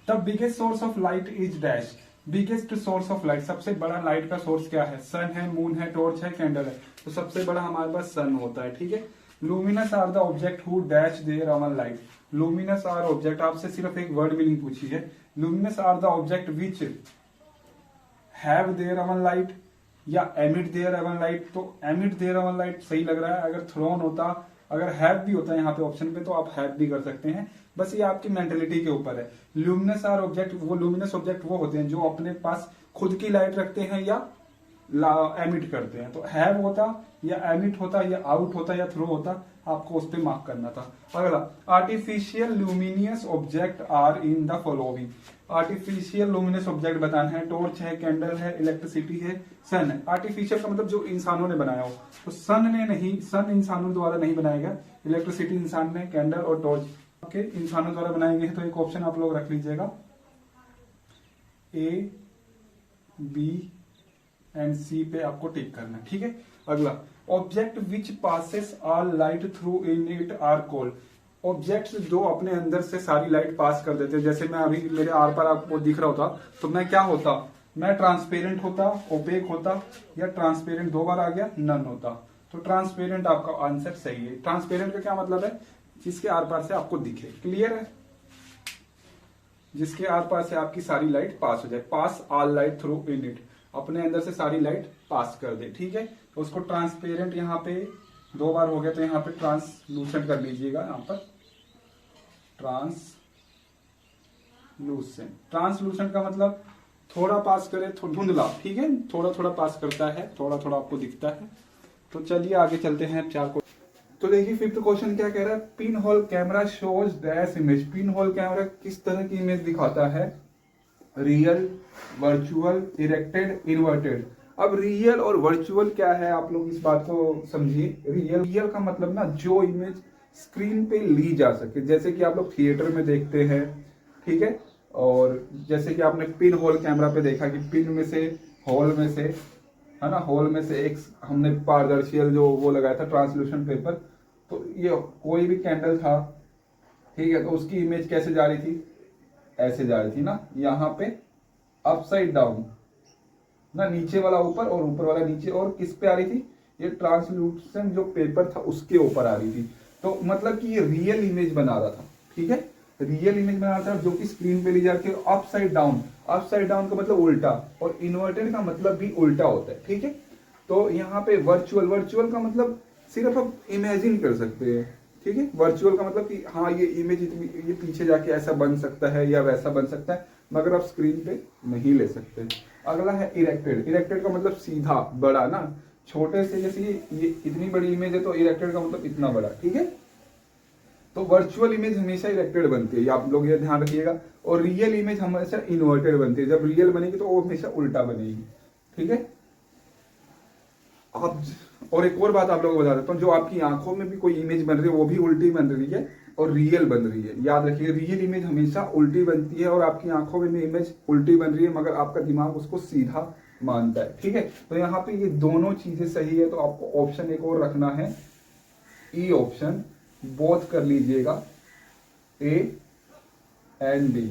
तब biggest source of light is dash. Biggest source of light, सबसे बड़ा लाइट का सोर्स क्या है, सन है, मून है, टॉर्च है, कैंडल है। तो सबसे बड़ा हमारे पास सन होता है, ठीक है। Luminous are the object who dash their own light. Luminous are object, आपसे सिर्फ एक वर्ड मीनिंग पूछी है। Luminous are the object which have their own light या एमिट देयर अवन लाइट। तो एमिट देयर अवन लाइट सही लग रहा है। अगर थ्रोन होता, अगर हैव भी होता है यहाँ पे ऑप्शन पे, तो आप हैव भी कर सकते हैं, बस ये आपकी मेंटेलिटी के ऊपर है। ल्यूमिनस आर ऑब्जेक्ट, वो ल्यूमिनस ऑब्जेक्ट वो होते हैं जो अपने पास खुद की लाइट रखते हैं या एमिट करते हैं। तो हैव होता या एमिट होता या आउट होता या थ्रो होता, आपको उस पर मार्क करना था। अगला, artificial luminous object are in the following. Artificial luminous object बताना है, टॉर्च है, कैंडल है, इलेक्ट्रिसिटी है, सन है। आर्टिफिशियल का मतलब जो इंसानों ने बनाया हो, तो सन ने नहीं, सन इंसानों द्वारा नहीं बनाया गया, इलेक्ट्रिसिटी इंसान ने, कैंडल और टॉर्च आपके इंसानों द्वारा बनाए गए हैं, तो एक ऑप्शन आप लोग रख लीजिएगा, ए बी एंड सी पे आपको टिक करना है। ठीक है, अगला, object which passes all light through in it are called. Objects जो अपने अंदर से सारी लाइट पास कर देते हैं, जैसे मैं अभी मेरे आर पार आपको दिख रहा होता, तो मैं क्या होता, मैं ट्रांसपेरेंट होता, ओपेक होता, या ट्रांसपेरेंट 2 बार आ गया, नन होता। तो ट्रांसपेरेंट आपका आंसर सही है। ट्रांसपेरेंट का क्या मतलब है, जिसके आर पार से आपको दिखे। क्लियर है, जिसके आर पार से आपकी सारी लाइट पास हो जाए, pass all light through in it, अपने अंदर से सारी लाइट पास कर दे। ठीक है, तो उसको ट्रांसपेरेंट यहाँ पे 2 बार हो गया, तो यहाँ पे ट्रांसलूसेंट कर लीजिएगा, यहाँ पर ट्रांसलूसेंट। ट्रांसलूसेंट का मतलब थोड़ा पास करे, धुंधला। ठीक है, थोड़ा थोड़ा पास करता है, थोड़ा थोड़ा आपको दिखता है। तो चलिए आगे चलते हैं 4 को। तो देखिए 5th क्वेश्चन क्या कह रहा है, pin hole camera shows dash image. Pin hole camera किस तरह की इमेज दिखाता है, रियल, वर्चुअल, इरेक्टेड, इन्वर्टेड। अब रियल और वर्चुअल क्या है, आप लोग इस बात को समझिए। रियल का मतलब ना जो इमेज स्क्रीन पे ली जा सके, जैसे कि आप लोग थिएटर में देखते हैं। ठीक है, और जैसे कि आपने पिन होल कैमरा पे देखा कि पिन में से, होल में से, है ना, होल में से एक हमने पारदर्शी जो वो लगाया था ट्रांसल्यूशन पेपर, तो ये कोई भी कैंडल था, ठीक है, तो उसकी इमेज कैसे जा रही थी, ऐसे जा रही थी ना, यहाँ पे अपसाइड डाउन ना, नीचे वाला ऊपर और ऊपर वाला नीचे, और किस पे आ रही थी, ये ट्रांसल्यूशन जो पेपर था उसके ऊपर आ रही थी। तो मतलब कि ये रियल इमेज बना रहा था। ठीक है, रियल इमेज बना रहा था जो कि स्क्रीन पे ली जाती है, अपसाइड डाउन। अपसाइड डाउन का मतलब उल्टा, और इन्वर्टेड का मतलब भी उल्टा होता है। ठीक है, तो यहाँ पे वर्चुअल का मतलब सिर्फ आप इमेजिन कर सकते हैं। ठीक है, वर्चुअल का मतलब कि हाँ ये इमेज ये पीछे जाके ऐसा बन सकता है या वैसा बन सकता है, मगर आप स्क्रीन पे नहीं ले सकते। अगला है इरेक्टेड। इरेक्टेड का मतलब सीधा, बड़ा ना, छोटे से, जैसे ये इतनी बड़ी इमेज है तो इरेक्टेड का मतलब इतना बड़ा। ठीक है, तो वर्चुअल इमेज हमेशा इरेक्टेड बनती है, आप लोग ये ध्यान रखिएगा। और रियल इमेज हमेशा इन्वर्टेड बनती है, जब रियल बनेगी तो वो हमेशा उल्टा बनेगी। ठीक है, आप, और एक और बात आप लोगों को बता देता हूँ, जो आपकी आंखों में भी कोई इमेज बन रही है वो भी उल्टी बन रही है और रियल बन रही है। याद रखिए, रियल इमेज हमेशा उल्टी बनती है और आपकी आंखों में भी इमेज उल्टी बन रही है, मगर आपका दिमाग उसको सीधा मानता है। ठीक है, तो यहाँ पे ये दोनों चीजें सही है, तो आपको ऑप्शन एक और रखना है, ई ऑप्शन, बोथ कर लीजिएगा, ए एंड डी,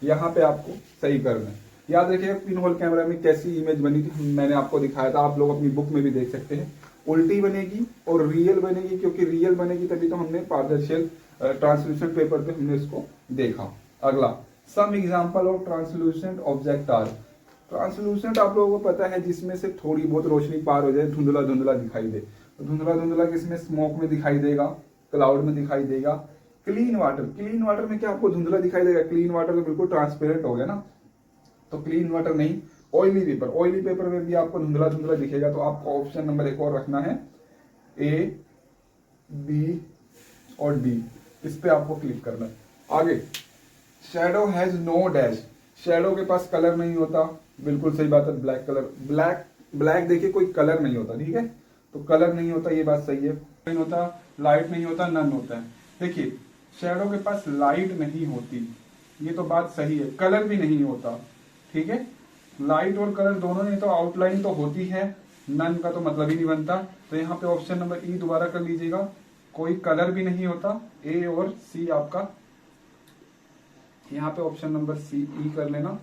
यहाँ पे आपको सही करना है। याद रखिएगा पिन होल कैमरा में कैसी इमेज बनी थी, मैंने आपको दिखाया था, आप लोग अपनी बुक में भी देख सकते हैं। उल्टी बनेगी और रियल बनेगी, क्योंकि रियल बनेगी तभी तो हमने पारदर्शी ट्रांसल्यूसेंट पेपर पे हमने इसको देखा। अगला, some example of translucent object are. Translucent आप लोगों को पता है जिसमें से थोड़ी बहुत रोशनी पार हो जाए, धुंधला धुंधला दिखाई दे। तो धुंधला धुंधला किसमें, स्मोक में दिखाई देगा, क्लाउड में दिखाई देगा। क्लीन वाटर, क्लीन वाटर में क्या आपको धुंधला दिखाई देगा, क्लीन वाटर तो बिल्कुल ट्रांसपेरेंट हो गया ना, तो क्लीन वाटर नहीं। ऑयली पेपर, ऑयली पेपर में भी आपको धुंधला धुंधला दिखेगा, तो आपको ऑप्शन नंबर एक और रखना है, ए बी और डी, इस पे आपको क्लिक करना है। आगे, shadow has no dash. Shadow के पास कलर नहीं होता, बिल्कुल सही बात है, ब्लैक कलर, ब्लैक देखिए कोई कलर नहीं होता। ठीक है, तो कलर नहीं होता, ये बात सही है। नहीं होता, लाइट नहीं होता, नन होता है। देखिए शैडो के पास लाइट नहीं होती, ये तो बात सही है, कलर भी नहीं होता। ठीक है, लाइट और कलर दोनों नहीं, तो आउटलाइन तो होती है, नन का तो मतलब ही नहीं बनता। तो यहाँ पे ऑप्शन नंबर ई दोबारा कर लीजिएगा, कोई कलर भी नहीं होता, ए और सी आपका, यहाँ पे ऑप्शन नंबर सी ई कर लेना,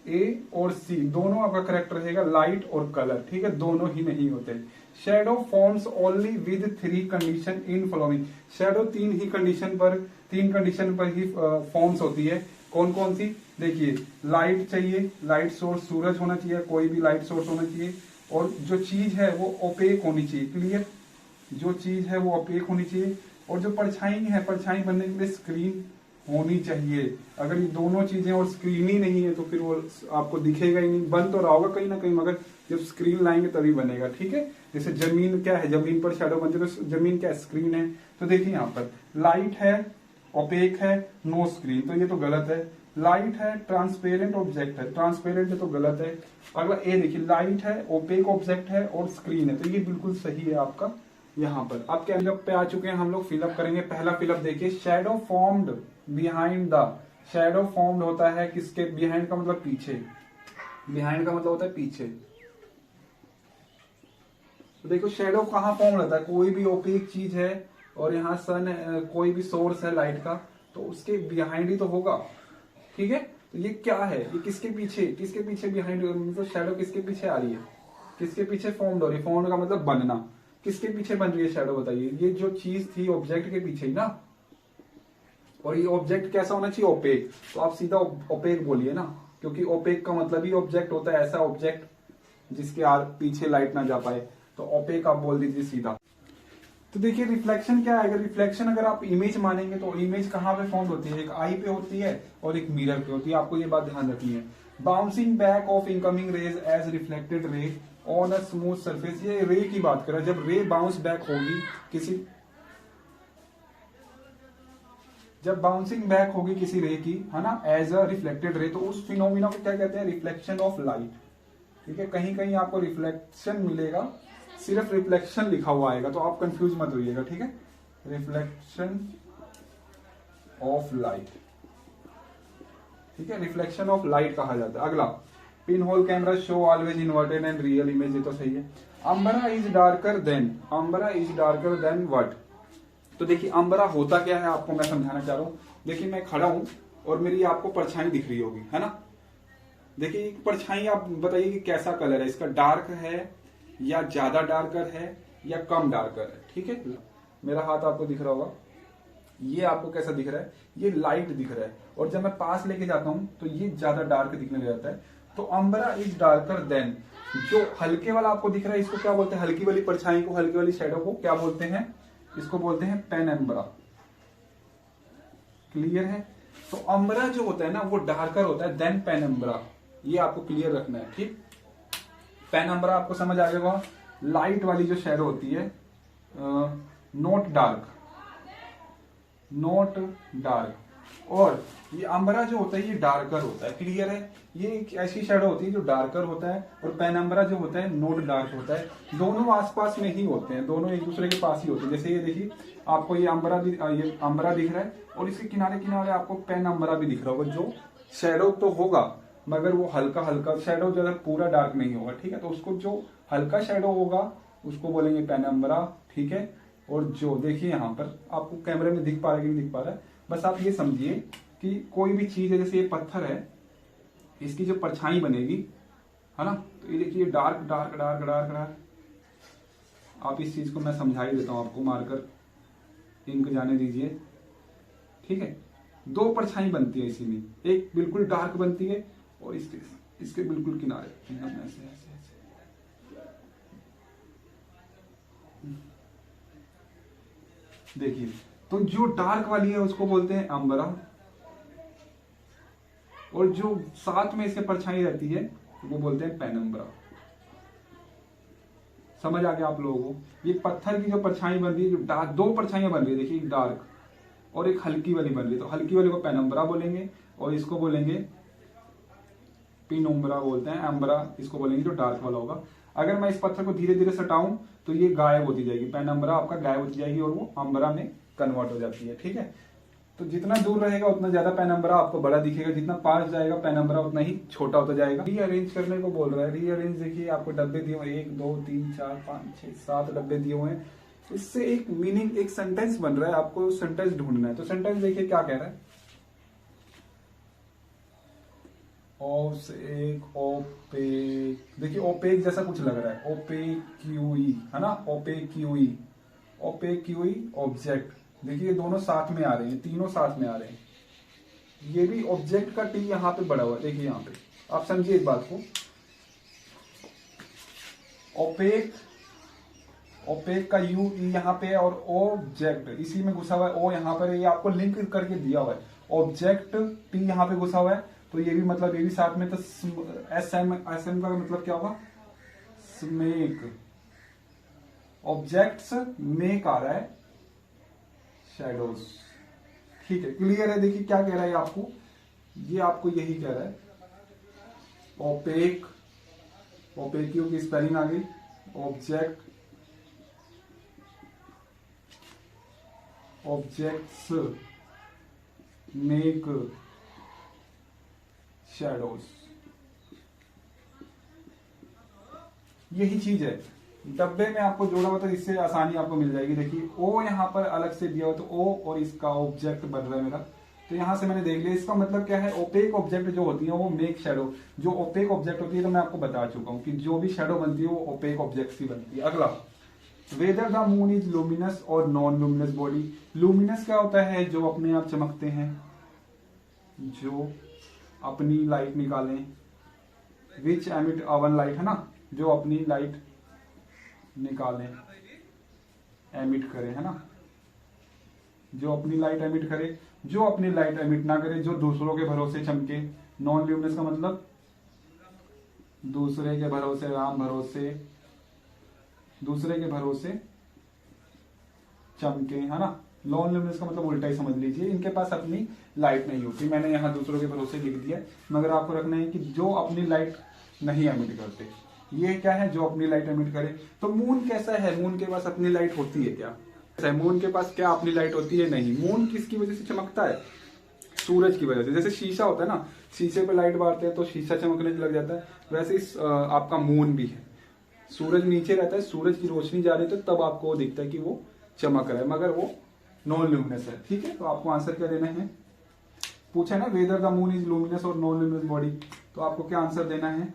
ए और सी दोनों आपका करेक्ट रहेगा, लाइट और कलर। ठीक है, दोनों ही नहीं होते। Shadow forms only with 3 condition in following. Shadow तीन कंडीशन पर ही फॉर्म्स होती है। कौन कौन सी, देखिए, लाइट चाहिए, लाइट सोर्स सूरज होना चाहिए, कोई भी लाइट सोर्स होना चाहिए, और जो चीज है वो ओपेक होनी चाहिए। क्लियर, जो चीज है वो ओपेक होनी चाहिए, और जो परछाई है, परछाई बनने के लिए स्क्रीन होनी चाहिए। अगर ये दोनों चीजें और स्क्रीन ही नहीं है तो फिर वो आपको दिखेगा ही नहीं, बन तो रहा होगा कहीं ना कहीं, मगर जब स्क्रीन लाएंगे तभी बनेगा। ठीक है, जैसे जमीन क्या है, जमीन पर शैडो बनती है, तो जमीन क्या है, स्क्रीन है। तो देखिए यहाँ पर लाइट है, ओपेक है, नो स्क्रीन, तो ये तो गलत है। लाइट है, ट्रांसपेरेंट ऑब्जेक्ट है, ट्रांसपेरेंट है तो गलत है। अगला ए देखिए, लाइट है, ओपेक ऑब्जेक्ट है और स्क्रीन है, तो ये बिल्कुल सही है आपका यहाँ पर अब फिलअप पे आ चुके हैं हम लोग। फिलअप करेंगे। पहला फिलअप देखिए, shadow formed behind the. Shadow formed होता है किसके? बिहाइंड का मतलब पीछे। बिहाइंड का मतलब होता है पीछे। तो देखो शैडो कहाँ फॉर्म होता है? कोई भी ओपेक चीज है और यहाँ सन कोई भी सोर्स है लाइट का, तो उसके बिहाइंड ही तो होगा। ठीक है, तो ये क्या है? ये किसके पीछे? किसके पीछे बिहाइंड? मतलब शैडो किसके पीछे आ रही है? किसके पीछे फॉर्म्ड हो रही है? फॉर्म्ड का मतलब बनना। किसके पीछे बन रही है शैडो? बताइए। ये जो चीज थी ऑब्जेक्ट के पीछे ही ना। और ये ऑब्जेक्ट कैसा होना चाहिए? ओपेक। तो आप सीधा ओपेक बोलिए ना, क्योंकि ओपेक का मतलब ही ऑब्जेक्ट होता है, ऐसा ऑब्जेक्ट जिसके पीछे लाइट ना जा पाए। तो ओपेक आप बोल दीजिए सीधा। तो देखिए रिफ्लेक्शन क्या है? रिफ्लेक्शन अगर आप इमेज मानेंगे तो इमेज कहाँ पे फॉर्म होती है? एक आई पे होती है और एक मिरर पे होती है। आपको ये बात ध्यान रखनी है। Bouncing back of incoming rays as reflected ray on a smooth surface. ये रे की बात कर रहा है। जब रे बाउंस बैक होगी किसी, जब बाउंसिंग बैक होगी किसी रे की, है ना, एज अ रिफ्लेक्टेड रे, तो उस फिनोमिना को क्या कहते हैं? Reflection of light. ठीक है, कहीं कहीं आपको रिफ्लेक्शन मिलेगा, सिर्फ रिफ्लेक्शन लिखा हुआ आएगा, तो आप कंफ्यूज मत होइएगा। ठीक है, रिफ्लेक्शन ऑफ लाइट। ठीक है, रिफ्लेक्शन ऑफ लाइट कहा जाता है। अगला, pin hole camera show always inverted and real image. ये तो सही है। Umbra is darker than. Umbra is darker than what? तो देखिए अंबरा होता क्या है आपको मैं समझाना चाह रहा हूं। देखिए मैं खड़ा हूं और मेरी आपको परछाई दिख रही होगी, है ना। देखिए परछाई, आप बताइए कि कैसा कलर है इसका? डार्क है या ज्यादा डार्कर है या कम डार्कर है? ठीक है, मेरा हाथ आपको दिख रहा होगा। ये आपको कैसा दिख रहा है? ये लाइट दिख रहा है। और जब मैं पास लेके जाता हूं तो ये ज्यादा डार्क दिखने लग जाता है। तो अंबरा इज डार्कर देन। जो हल्के वाला आपको दिख रहा है इसको क्या बोलते हैं? हल्की वाली परछाई को, हल्की वाली शेडो को क्या बोलते हैं? इसको बोलते हैं पेनम्बरा। क्लियर है? तो अंबरा जो होता है ना वो डार्कर होता है देन पेनम्बरा। ये आपको क्लियर रखना है। ठीक, पेनम्बरा आपको समझ आ जाएगा। लाइट वाली जो शैडो होती है, नॉट डार्क, नॉट डार्क। और ये अंबरा जो होता है ये डार्कर होता है। क्लियर है? ये एक ऐसी शैडो होती है जो डार्कर होता है और पेनम्बरा जो होता है नॉट डार्क होता है। दोनों आसपास में ही होते हैं, दोनों एक दूसरे के पास ही होते हैं। जैसे ये देखिए आपको ये अंबरा दिख रहा है और इसके किनारे किनारे आपको पेनम्बरा भी दिख रहा होगा। जो शैडो तो होगा मगर वो हल्का हल्का शैडो, जो है पूरा डार्क नहीं होगा। ठीक है, तो उसको जो हल्का शैडो होगा उसको बोलेंगे पेनम्बरा। ठीक है, और जो देखिए यहाँ पर आपको कैमरे में दिख पा रहा है कि नहीं दिख पा रहा है, बस आप ये समझिए कि कोई भी चीज है, जैसे ये पत्थर है, इसकी जो परछाई बनेगी, है ना, तो ये देखिए dark dark dark dark dark. आप इस चीज को मैं समझा ही देता हूं आपको, मारकर इंक जाने दीजिए। ठीक है, दो परछाई बनती है इसी में, एक बिल्कुल डार्क बनती है और इसके बिल्कुल किनारे ऐसे ऐसे ऐसे। देखिए, तो जो डार्क वाली है उसको बोलते हैं अंबरा, और जो साथ में इसके परछाई रहती है वो बोलते हैं पेनम्बरा। समझ आ गया आप लोगों को? ये पत्थर की जो परछाई बन रही है, जो डार्क, दो परछाइयां बन रही है, देखिए एक डार्क और एक हल्की वाली बन रही है, तो हल्की वाली को पेनम्बरा बोलेंगे और इसको बोलेंगे पिनोम्बरा बोलते हैं। एम्बरा इसको बोलेंगे जो डार्क वाला होगा। अगर मैं इस पत्थर को धीरे धीरे सटाऊं तो ये गायब होती जाएगी, पेनम्बरा आपका गायब होती जाएगी और वो अंबरा में कन्वर्ट हो जाती है। ठीक है, तो जितना दूर रहेगा उतना ज्यादा पेनम्बरा आपको बड़ा दिखेगा, जितना पास जाएगा पेनम्बरा उतना ही छोटा होता जाएगा। रीअरेंज करने को बोल रहा है। रीअरेंज देखिए आपको डब्बे दिए हुए, 1 2 3 4 5 6 7 डब्बे दिए हुए हैं। इससे एक मीनिंग, एक सेंटेंस बन रहा है, आपको सेंटेंस ढूंढना है। तो सेंटेंस देखिए क्या कह रहा है। एक ओपेक, देखिए ओपेक जैसा कुछ लग रहा है, ओपेक्यूई, है ना, ओपेक्यूई, ओपेक्यूई ऑब्जेक्ट। देखिए ये दोनों साथ में आ रहे हैं, तीनों साथ में आ रहे हैं। ये भी ऑब्जेक्ट का टी यहाँ पे बड़ा हुआ है, देखिए यहाँ पे, आप समझिए इस बात को। ओपेक, ओपेक का यू यहाँ पे है और ऑब्जेक्ट इसी में घुसा हुआ है, ओ यहाँ पर, ये आपको लिंक करके दिया हुआ है। ऑब्जेक्ट टी यहाँ पे घुसा हुआ है, तो ये भी मतलब ये भी साथ में, तो एस एम का मतलब क्या होगा? स्मेक। ऑब्जेक्ट्स मेक आ रहा है शैडोज। ठीक है, क्लियर है? देखिए क्या कह रहा है आपको, ये आपको यही कह रहा है। ओपेक, ओपेक्यू की स्पेलिंग आ गई, ऑब्जेक्ट ऑब्जेक्ट्स मेक शैडोज, यही चीज है। डब्बे में आपको जोड़ा हुआ था, इससे आसानी आपको मिल जाएगी। देखिए ओ यहाँ पर अलग से दिया हुआ, तो ओ और इसका ऑब्जेक्ट बन रहा है मेरा, तो यहां से मैंने देख लिया। इसका मतलब क्या है, ओपेक ऑब्जेक्ट जो होती है वो मेक शैडो। जो ओपेक ऑब्जेक्ट होती है, तो मैं आपको बता चुका हूं कि जो भी शैडो बनती है वो ओपेक ऑब्जेक्ट की बनती है। अगला, whether the moon is luminous और नॉन लुमिनस बॉडी। लुमिनस क्या होता है, जो अपने आप चमकते हैं, जो अपनी लाइट निकालें। विच एमिट अवन लाइट, है ना, जो अपनी लाइट निकालें, एमिट करें, है ना, जो अपनी लाइट एमिट करे। जो अपनी लाइट एमिट ना करे, जो दूसरों के भरोसे चमके। नॉन ल्यूमिनस का मतलब दूसरे के भरोसे, राम भरोसे, दूसरे के भरोसे चमके, है ना। नॉन ल्यूमिनस का मतलब उल्टा ही समझ लीजिए, इनके पास अपनी लाइट नहीं होती। मैंने यहाँ दूसरों के भरोसे लिख दिया, मगर आपको रखना है कि जो अपनी लाइट नहीं एमिट करते। ये क्या है, जो अपनी लाइट एमिट करे। तो मून कैसा है, मून के पास अपनी लाइट होती है क्या? मून के पास क्या अपनी लाइट होती है? नहीं। मून किसकी वजह से चमकता है? सूरज की वजह से। जैसे शीशा होता है ना, शीशे पे लाइट मारते हैं तो शीशा चमकने लग जाता है, वैसे आपका मून भी है। सूरज नीचे रहता है, सूरज की रोशनी जा रही है तो तब आपको दिखता है कि वो चमक रहा है, मगर वो नॉन ल्यूमिनस है। ठीक है, तो आपको आंसर क्या देना है? पूछा ना whether the moon is luminous और नॉन लुमिनस बॉडी, तो आपको क्या आंसर देना है?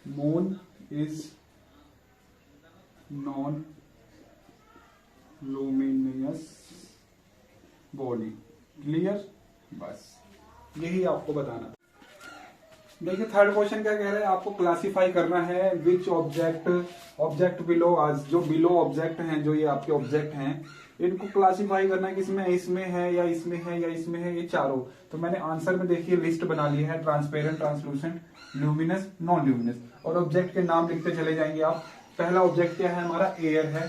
Moon is non luminous body. Clear? बस यही आपको बताना। देखिए थर्ड क्वेश्चन क्या कह रहा है, आपको क्लासिफाई करना है विच ऑब्जेक्ट बिलो, आज जो बिलो ऑब्जेक्ट हैं, जो ये आपके ऑब्जेक्ट हैं, इनको क्लासिफाई करना है कि इसमें है या इसमें है या इसमें है, ये चारों। तो मैंने आंसर में देखिए लिस्ट बना ली है, transparent, translucent, luminous, non luminous, और ऑब्जेक्ट के नाम लिखते चले जाएंगे आप। पहला ऑब्जेक्ट क्या है हमारा? एयर है,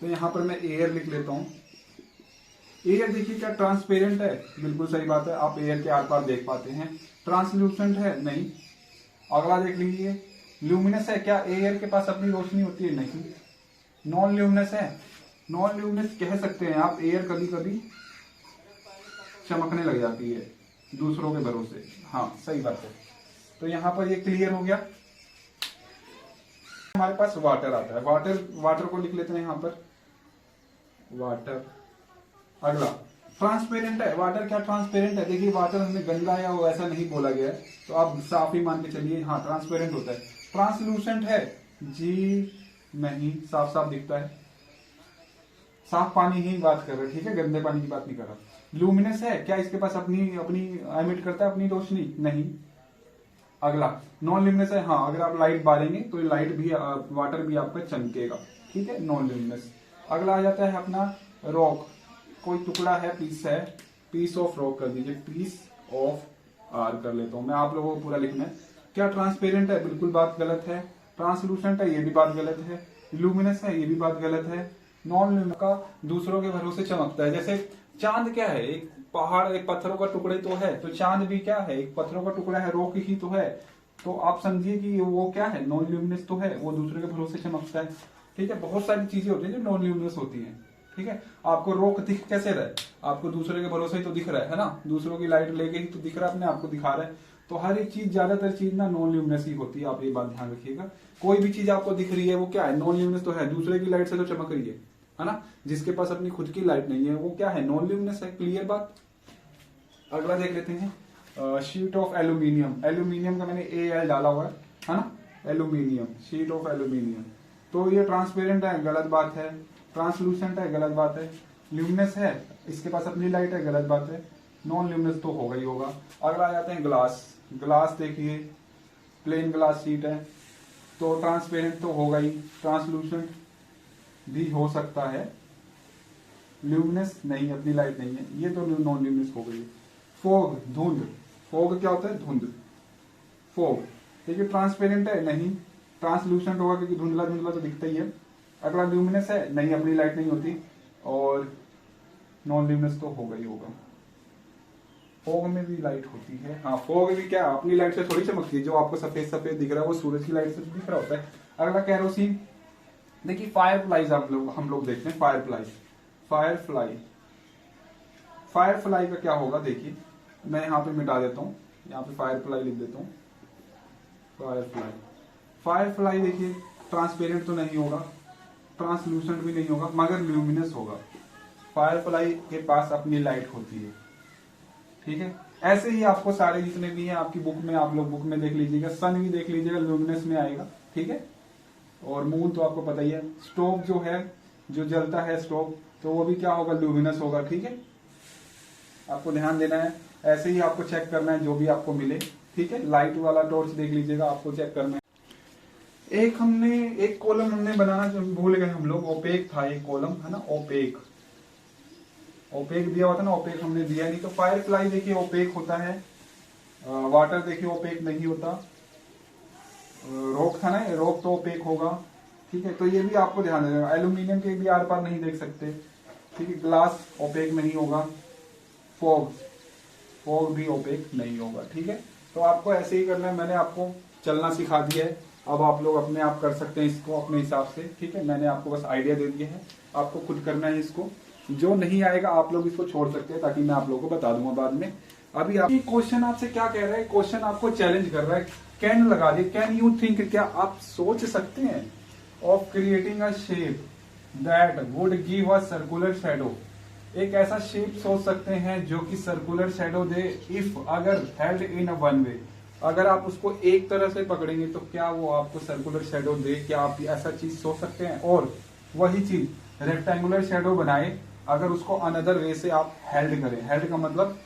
तो यहां पर मैं एयर लिख लेता हूं। एयर देखिए क्या ट्रांसपेरेंट है? बिल्कुल सही बात है, आप एयर के आर पार देख पाते हैं। ट्रांसलूसेंट है? नहीं। अगला देख लीजिए, ल्यूमिनस है क्या? एयर के पास अपनी रोशनी होती है? नहीं। नॉन ल्यूमिनस है? नॉन ल्यूमिनस कह सकते हैं आप, एयर कभी कभी चमकने लग जाती है दूसरों के भरोसे। हाँ सही बात है, तो यहां पर ये क्लियर हो गया। हमारे पास वाटर आता है, वाटर को लिख लेते हैं यहां पर, वाटर। अगला ट्रांसपेरेंट है, वाटर क्या ट्रांसपेरेंट है? देखिए वाटर हमें गंदा या वो ऐसा नहीं बोला गया है, तो आप साफ ही मान के चलिए, हाँ ट्रांसपेरेंट होता है। ट्रांसलूसेंट है? जी नहीं, साफ साफ दिखता है, साफ पानी ही बात कर रहे हैं, ठीक है, गंदे पानी की बात नहीं कर रहा। लुमिनस है क्या? इसके पास अपनी एमिट करता है अपनी रोशनी? नहीं। अगला नॉन ल्यूमिनस है, हाँ अगर आप लाइट बालेंगे तो लाइट भी, वाटर भी आपका चमकेगा, ठीक है, नॉन ल्यूमिनस। अगला आ जाता है अपना रॉक, कोई टुकड़ा है, पीस ऑफ रॉक कर दीजिए, पीस ऑफ आर कर लेता हूं मैं, आप लोगों को पूरा लिखना है। क्या ट्रांसपेरेंट है? बिल्कुल बात गलत है। ट्रांसलूसेंट है? ये भी बात गलत है। लुमिनस है? ये भी बात गलत है। नॉन लुमिनस का दूसरों के भरोसे चमकता है। जैसे चांद क्या है? एक पहाड़, एक पत्थरों का टुकड़े तो है, तो चांद भी क्या है? एक पत्थरों का टुकड़ा है, रॉक ही तो है। तो आप समझिए कि वो क्या है? नॉन ल्यूमिनस तो है, वो दूसरे के भरोसे चमकता है। ठीक है, बहुत सारी चीजें होती है जो नॉन ल्यूमिनस होती है। ठीक है, आपको रॉक दिख कैसे रहा है? आपको दूसरे के भरोसे ही तो दिख रहा है ना, दूसरों की लाइट लेके ही तो दिख रहा है, अपने आपको दिखा रहा है। तो हर एक चीज, ज्यादातर चीज ना नॉन ल्यूमिनस ही होती है, आप ये बात ध्यान रखिएगा। कोई भी चीज आपको दिख रही है वो क्या है? नॉन ल्यूमिनस तो है, दूसरे की लाइट से तो चमक रही है ना। जिसके पास अपनी खुद की लाइट नहीं है वो क्या है? नॉन ल्यूमिनस है। क्लियर बात? अगला देख लेते हैं, शीट ऑफ एल्यूमिनियम। एल्यूमिनियम का मैंने AL डाला हुआ है ना, एल्यूमिनियम, शीट ऑफ एल्यूमिनियम। तो ये ट्रांसपेरेंट है, गलत बात है। ट्रांसलूसेंट है, गलत बात है। ल्यूमिनस है, इसके पास अपनी लाइट है, गलत बात है। नॉन ल्यूमिनस तो होगा ही होगा। अगला आ जाते हैं ग्लास। ग्लास देखिए, प्लेन ग्लास शीट है, तो ट्रांसपेरेंट तो होगा ही, ट्रांसलूसेंट भी हो सकता है, ल्यूमिनस नहीं, अपनी लाइट नहीं है, ये तो नॉन ल्यूमिनस हो गई। फोग, धुंध। फोग क्या होता है? धुंध, फोग। देखिए ट्रांसपेरेंट है? नहीं। ट्रांसलूसेंट होगा क्योंकि धुंधला धुंधला तो दिखता ही है। अगला ल्यूमिनस है? नहीं, अपनी लाइट नहीं होती। और नॉन ल्यूमिनस तो होगा ही होगा। फोग में भी लाइट होती है, हाँ फोग भी क्या अपनी लाइट से थोड़ी चमकती है, जो आपको सफेद सफेद दिख रहा है वो सूरज की लाइट से दिख रहा होता है। अगला कैरोसिन। देखिए फायर फ्लाइज हम लोग देखते हैं। फायर फ्लाई का क्या होगा, देखिए मैं यहाँ पे मिटा देता हूँ, यहाँ पे फायर फ्लाई लिख देता हूँ। फायर फ्लाई देखिए ट्रांसपेरेंट तो नहीं होगा, ट्रांसलूसेंट भी नहीं होगा, मगर ल्यूमिनस होगा। फायर फ्लाई के पास अपनी लाइट होती है, ठीक है। ऐसे ही आपको सारे जितने भी हैं आपकी बुक में, आप लोग बुक में देख लीजिएगा, सन भी देख लीजिएगा, ल्यूमिनस में आएगा, ठीक है। और मून तो आपको पता ही है। स्टोव जो है, जो जलता है स्टोव, तो वो भी क्या होगा, ल्यूमिनस होगा, ठीक है। आपको ध्यान देना है, ऐसे ही आपको चेक करना है जो भी आपको मिले, ठीक है। लाइट वाला टॉर्च देख लीजिएगा, आपको चेक करना है। एक कॉलम हमने बनाना भूल गए हम लोग, ओपेक था एक कॉलम, है ना, ओपेक दिया हुआ था ना, ओपेक हमने दिया नहीं। तो फायर फ्लाई देखिए ओपेक होता है, वाटर देखिए ओपेक नहीं होता, रॉक था ना, रॉक तो ओपेक होगा, ठीक है। तो ये भी आपको ध्यान देना, एल्यूमिनियम के भी आर पार नहीं देख सकते, ठीक है। ग्लास ओपेक नहीं होगा, फॉग भी ओपेक नहीं होगा, ठीक है। तो आपको ऐसे ही करना है, मैंने आपको चलना सिखा दिया है, अब आप लोग अपने आप कर सकते हैं इसको अपने हिसाब से, ठीक है। मैंने आपको बस आइडिया दे दिया है, आपको खुद करना है इसको। जो नहीं आएगा आप लोग इसको छोड़ सकते हैं, ताकि मैं आप लोगों को बता दूंगा बाद में। अभी आप क्वेश्चन आपसे क्या कह रहा है, क्वेश्चन आपको चैलेंज कर रहा है, कैन लगा दिए, कैन यू थिंक, क्या आप सोच सकते हैं, of creating a shape that would give a circular shadow, एक ऐसा शेप सोच सकते हैं जो कि सर्कुलर शैडो दे, इफ अगर held in a one way, अगर आप उसको एक तरह से पकड़ेंगे तो क्या वो आपको सर्कुलर शैडो दे, क्या आप ऐसा चीज सोच सकते हैं। और वही चीज रेक्टेंगुलर शैडो बनाए, अगर उसको अनदर वे से आप हेल्ड करें, हेल्ड का मतलब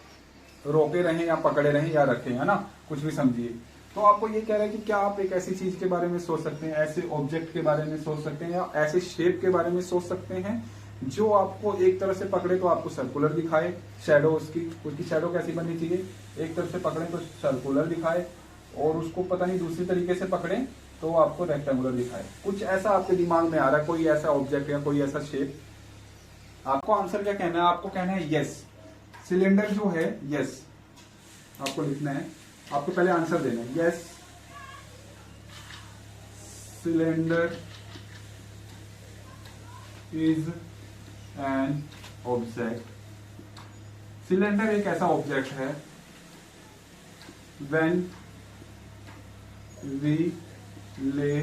रोके रहें या पकड़े रहें या रखें, है ना, कुछ भी समझिए। तो आपको ये कह रहा है कि क्या आप एक ऐसी चीज के बारे में सोच सकते हैं, ऐसे ऑब्जेक्ट के बारे में सोच सकते हैं, या ऐसे शेप के बारे में सोच सकते हैं जो आपको एक तरह से पकड़े तो आपको सर्कुलर दिखाए, शैडो उसकी शैडो कैसी बननी चाहिए, एक तरफ से पकड़े तो सर्कुलर दिखाए, और उसको पता नहीं दूसरी तरीके से पकड़े तो आपको रेक्टेंगुलर दिखाए। कुछ ऐसा आपके दिमाग में आ रहा है, कोई ऐसा ऑब्जेक्ट या कोई ऐसा शेप। आपको आंसर क्या कहना है, आपको कहना है यस, सिलेंडर जो है, यस आपको लिखना है, आपको पहले आंसर देना है, yes cylinder is an object. Cylinder एक ऐसा ऑब्जेक्ट है, when we lay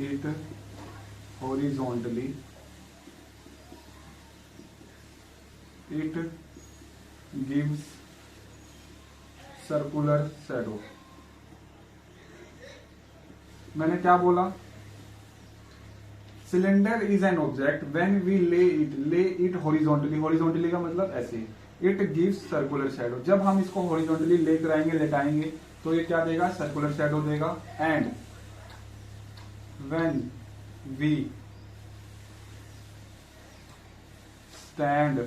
it horizontally it gives circular shadow. मैंने क्या बोला, cylinder is an object when we lay it horizontally, horizontally का मतलब ऐसे, इट गिव्स सर्कुलर शैडो, जब हम इसको हॉरिजॉन्टली लेकर आएंगे, लेटाएंगे, तो ये क्या देगा, सर्कुलर शैडो देगा। And when we stand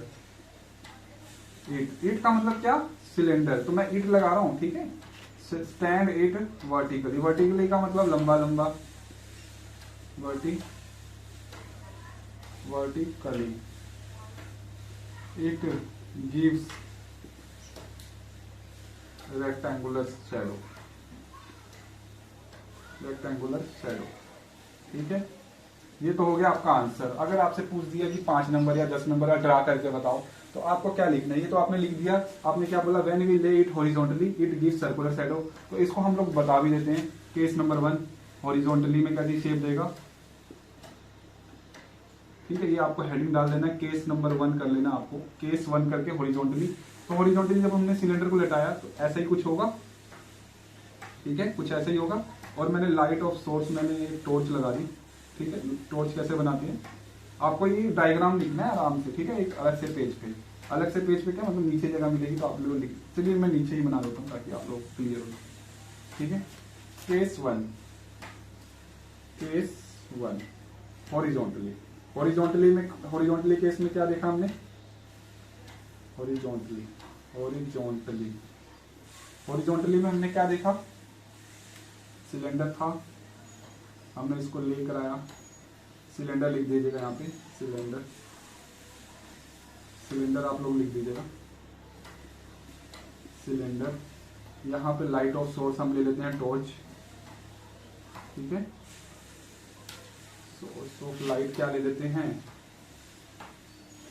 it का मतलब क्या, सिलेंडर, तो मैं इट लगा रहा हूं, ठीक है। स्टैंड इट वर्टिकली, वर्टिकली का मतलब लंबा लंबा, vertically it gives rectangular shadow, ठीक है। ये तो हो गया आपका आंसर। अगर आपसे पूछ दिया कि 5 नंबर या 10 नंबर का ड्रा करके बताओ, तो आपको क्या लिखना है, ये तो आपने लिख दिया। आपने क्या बोला, when we lay it horizontally it gives circular shadow, तो इसको हम लोग बता भी देते हैं। केस नंबर 1 हॉरिजॉन्टली में कैसी शेप देगा, ठीक है। ये आपको हेडिंग डाल देना है, केस नंबर 1 कर लेना, आपको केस 1 करके हॉरिजॉन्टली। तो हॉरिजॉन्टली जब हमने सिलेंडर को लेटाया तो ऐसा ही कुछ होगा, ठीक है, कुछ ऐसा ही होगा। और मैंने लाइट ऑफ सोर्स, मैंने एक टॉर्च लगा दी, ठीक है। टॉर्च कैसे बनाते हैं, आपको ये डायग्राम लिखना है आराम से, ठीक है, एक अलग से पेज पे क्या मतलब नीचे जगह मिलेगी तो आप लोग लिख, चलिए मैं नीचे ही बना देता हूँ ताकि आप लोग क्लियर हो, ठीक है। केस 1 हॉरिजॉन्टली केस में क्या देखा हमने, हॉरिजॉन्टली में हमने क्या देखा, सिलेंडर था, हमने इसको लेकर आया, सिलेंडर लिख दीजिएगा यहाँ पे, सिलेंडर आप लोग लिख दीजिएगा, सिलेंडर। यहाँ पे लाइट ऑफ सोर्स हम ले लेते हैं, टॉर्च, ठीक है, सोर्स ऑफ लाइट क्या ले लेते हैं,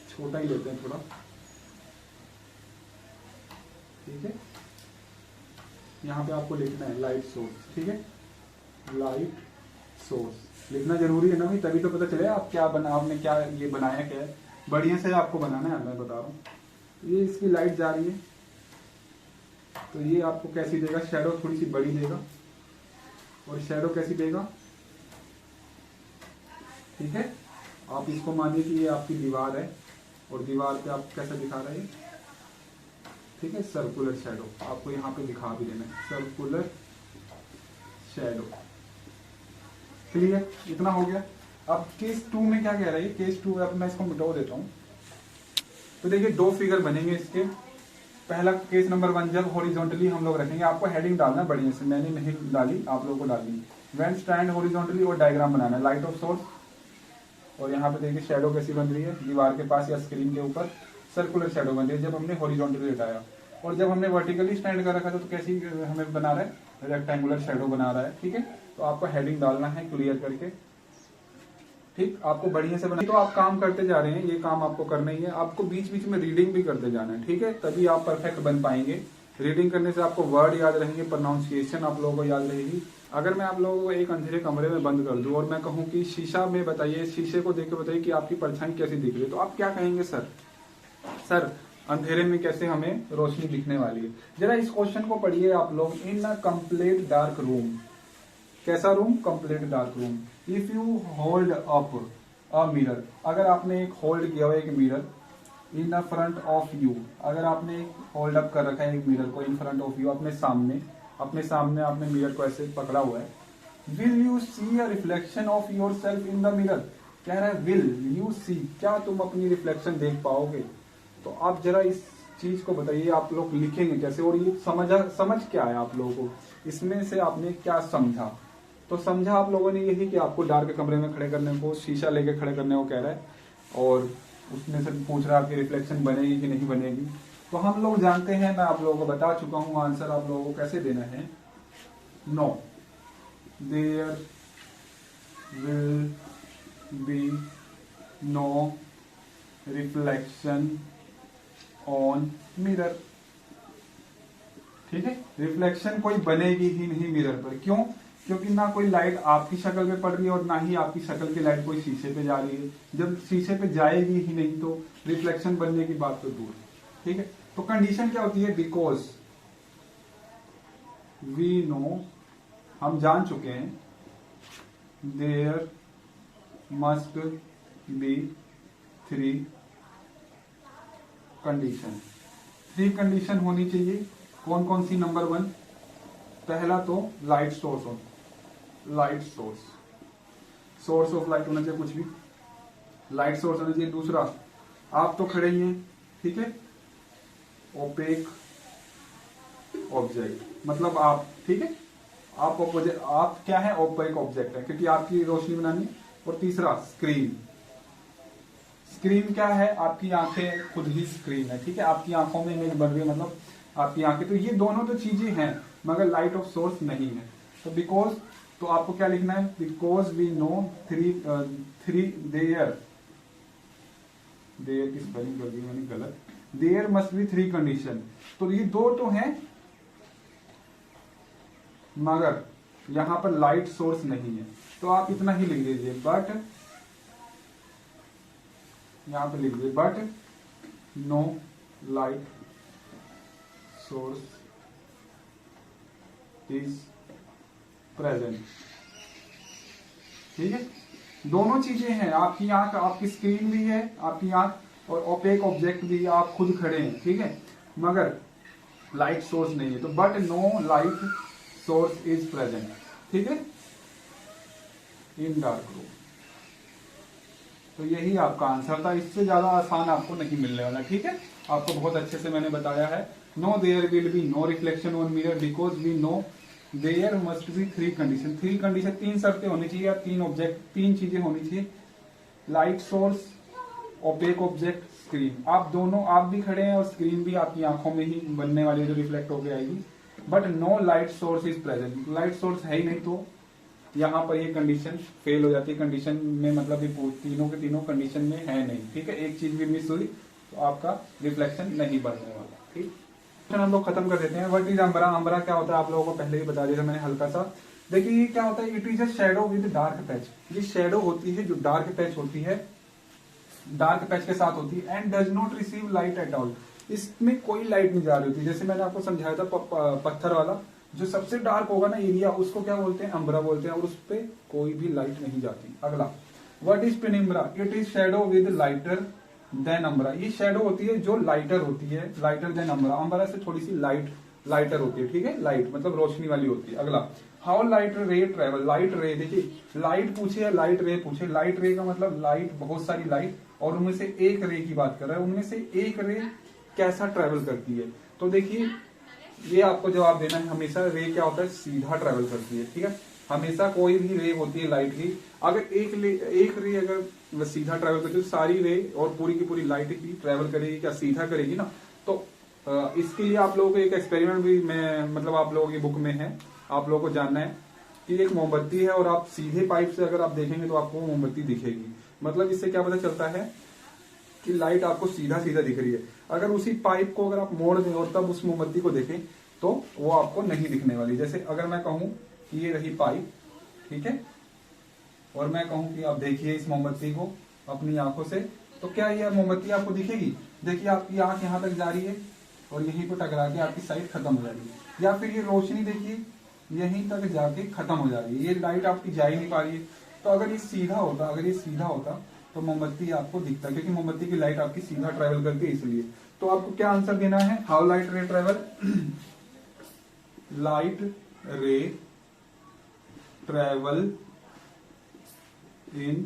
छोटा ही लेते हैं थोड़ा, ठीक है। यहाँ पे आपको लिखना है लाइट सोर्स, ठीक है, लाइट सोर्स लिखना जरूरी है ना भाई, तभी तो पता चले आप क्या बना, आपने क्या ये बनाया क्या है, बढ़िया से आपको बनाना है, मैं बता रहा हूँ। ये इसकी लाइट जा रही है तो ये आपको कैसी देगा, शैडो थोड़ी सी बड़ी देगा, और शैडो कैसी देगा, ठीक है। आप इसको मानिए कि ये आपकी दीवार है और दीवार पे आप कैसा दिखा रहे हैं, ठीक है, सर्कुलर शैडो आपको यहाँ पे दिखा भी देना है, सर्कुलर शैडो। क्लियर, इतना हो गया। अब केस 2 में क्या कह रहा है, केस 2 अब मैं इसको मिटा देता हूँ। तो देखिए 2 फिगर बनेंगे इसके। पहला केस नंबर 1, जब हॉरिजॉन्टली हम लोग रखेंगे, आपको हेडिंग डालना बढ़िया से, मैंने नहीं डाली, आप लोगों को डालनी। व्हेन स्टैंड हॉरिजॉन्टली, और डायग्राम बनाना है, लाइट ऑफ सोर्स, और यहाँ पे देखिए शैडो कैसी बन रही है, दीवार के पास या स्क्रीन के ऊपर सर्कुलर शैडो बन रही है जब हमने हॉरिजॉन्टली हटाया, और जब हमने वर्टिकली स्टैंड कर रखा था तो कैसी हमें बना रहा है, रेक्टेंगुलर शैडो बना रहा है, ठीक है। तो आपको हेडिंग डालना है क्लियर करके, ठीक, आपको बढ़िया से बना। तो आप काम करते जा रहे हैं, ये काम आपको करना ही है, आपको बीच बीच में रीडिंग भी करते जाना है, ठीक है, तभी आप परफेक्ट बन पाएंगे। रीडिंग करने से आपको वर्ड याद रहेंगे, प्रोनाउंसिएशन आप लोगों को याद रहेगी। अगर मैं आप लोगों को एक अंधेरे कमरे में बंद कर दूं और मैं कहूं कि शीशा में बताइए, शीशे को देख के बताइए कि आपकी परछाई कैसी दिख रही है, तो आप क्या कहेंगे, सर अंधेरे में कैसे हमें रोशनी दिखने वाली है। जरा इस क्वेश्चन को पढ़िए आप लोग, इन अ कंप्लीट डार्क रूम, कैसा room, complete dark room, if you hold up a mirror, अगर आपने एक होल्ड किया हुआ एक mirror, in the front of you, अगर आपने होल्ड अप कर रखा है एक मिरर को इन फ्रंट ऑफ यू, अपने सामने आपने मिरर को ऐसे पकड़ा हुआ है, will you see a reflection of yourself in the mirror, कह रहा है विल यू सी, क्या तुम अपनी रिफ्लेक्शन देख पाओगे। तो आप जरा इस चीज को बताइए, आप लोग लिखेंगे कैसे, और ये समझ क्या है आप लोगों को, इसमें से आपने क्या समझा। तो समझा आप लोगों ने यही कि आपको डार्क कमरे में खड़े करने को, शीशा लेके खड़े करने को कह रहा है, और उसमें से पूछ रहा है आपकी रिफ्लेक्शन बनेगी कि नहीं बनेगी। तो हम लोग जानते हैं, मैं आप लोगों को बता चुका हूं आंसर आप लोगों को कैसे देना है, no there will be no reflection on mirror, ठीक है, रिफ्लेक्शन कोई बनेगी ही नहीं मिरर पर। क्यों, क्योंकि ना कोई लाइट आपकी शक्ल पे पड़ रही है और ना ही आपकी शक्ल की लाइट कोई शीशे पे जा रही है। जब शीशे पे जाएगी ही नहीं तो रिफ्लेक्शन बनने की बात तो दूर, ठीक है। तो कंडीशन क्या होती है, बिकॉज वी नो, हम जान चुके हैं, there must be 3 condition, 3 condition होनी चाहिए। कौन कौन सी, नंबर 1, पहला तो लाइट सोर्स हो, लाइट सोर्स ऑफ लाइट होना चाहिए, कुछ भी लाइट सोर्स होना चाहिए। दूसरा, आप तो खड़े ही हैं, ठीक है, ओपेक ऑब्जेक्ट, मतलब आप, ठीक है, आप क्या है, ओपेक ऑब्जेक्ट है क्योंकि आपकी रोशनी बनानी। और तीसरा, स्क्रीन क्या है, आपकी आंखें खुद ही स्क्रीन है, ठीक है, आपकी आंखों में इमेज बन रही है, मतलब आपकी आंखें। तो ये दोनों तो चीजें हैं मगर लाइट ऑफ सोर्स नहीं है। तो बिकॉज, तो आपको क्या लिखना है, because we know three there की स्पेलिंग कर दी मैंने गलत, देयर मस्ट बी 3 कंडीशन। तो ये 2 तो हैं मगर यहां पर लाइट सोर्स नहीं है, तो आप इतना ही लिख दीजिए, बट यहां पर लिख दीजिए, but no light source is present, ठीक है। दोनों चीजें हैं, आपकी आंख, आपकी स्क्रीन भी है आपकी आंख, और ओपेक ऑब्जेक्ट भी, आप खुद खड़े हैं, ठीक है, मगर लाइट सोर्स नहीं है। तो but no light source is present, ठीक है, इन डार्क रूम। तो यही आपका आंसर था, इससे ज्यादा आसान आपको नहीं मिलने वाला, ठीक है। आपको बहुत अच्छे से मैंने बताया है, no there will be no reflection on mirror because we know there must be 3 condition. 3 condition, 3 शर्तें होनी चाहिए, या 3 ऑब्जेक्ट, 3 चीजें होनी चाहिए, light source, opaque object, screen. आप दोनों, आप भी खड़े हैं और स्क्रीन भी आपकी आंखों में ही बनने वाली जो रिफ्लेक्ट होकर आएगी, but no light source is present, light source है ही नहीं तो यहाँ पर ये कंडीशन फेल हो जाती है, कंडीशन में मतलब ये तीनों के तीनों कंडीशन में है नहीं, ठीक है। एक चीज भी मिस हुई तो आपका रिफ्लेक्शन नहीं बनने वाला, ठीक। हम लोग खत्म कर देते हैं। व्हाट इज अम्बरा? अम्बरा क्या होता है आप लोगों को पहले ही बता दिया था मैंने हल्का सा। देखिए ये क्या होता है, it is a shadow with dark patch. ये शेडो होती है जो डार्क पैच होती है, डार्क पैच के साथ होती है, and does not receive light at all. इसमें कोई लाइट नहीं जा रही होती। जैसे मैंने आपको समझाया था पत्थर वाला, जो सबसे डार्क होगा ना एरिया, उसको क्या बोलते हैं? अम्बरा बोलते हैं, और उस पर कोई भी लाइट नहीं जाती। अगला, what is penumbra? It is shadow with lighter than umbra. ये शेडो होती है जो लाइटर होती है, लाइटर देन अम्बरा। अम्बरा से थोड़ी सी लाइटर होती है, ठीक है। लाइट मतलब रोशनी वाली होती है। अगला, हाउ लाइट रे ट्रेवल? लाइट रे, देखिए लाइट पूछे या लाइट रे पूछे, लाइट रे का मतलब लाइट, बहुत सारी लाइट, और उनमें से एक रे की बात कर रहा है, उनमें से एक रे कैसा ट्रेवल करती है। तो देखिए ये आपको जवाब देना है, हमेशा रे क्या होता है? सीधा ट्रेवल करती है, ठीक है। हमेशा कोई भी रे होती है लाइट की, अगर एक रे अगर सीधा ट्रेवल करती है तो सारी रे और पूरी की पूरी लाइट की ट्रेवल करेगी, क्या सीधा करेगी ना। तो इसके लिए आप लोगों को एक एक्सपेरिमेंट भी मैं मतलब आप लोगों की बुक में है, आप लोगों को जानना है कि एक मोमबत्ती है और आप सीधे पाइप से अगर आप देखेंगे तो आपको मोमबत्ती दिखेगी। मतलब इससे क्या पता चलता है कि लाइट आपको सीधा सीधा दिख रही है। अगर उसी पाइप को अगर आप मोड़ दें और तब उस मोमबत्ती को देखें तो वो आपको नहीं दिखने वाली। जैसे अगर मैं कहूं कि ये रही पाइप, ठीक है, और मैं कहूं कि आप देखिए इस मोमबत्ती को अपनी आंखों से, तो क्या ये मोमबत्ती आपको दिखेगी? देखिए आपकी आंख यहाँ तक जा रही है और यहीं पर टकरा के आपकी साइड खत्म हो जाएगी। या फिर ये रोशनी देखिए यहीं तक जाके खत्म हो जा रही है, ये लाइट आपकी जा ही नहीं पा रही है। तो अगर ये सीधा होता तो मोमबत्ती आपको दिखता, क्योंकि मोमबत्ती की लाइट आपकी सीधा ट्रेवल करती है इसलिए। तो आपको क्या आंसर देना है? हाउ लाइट रे ट्रेवल? लाइट रे ट्रेवल इन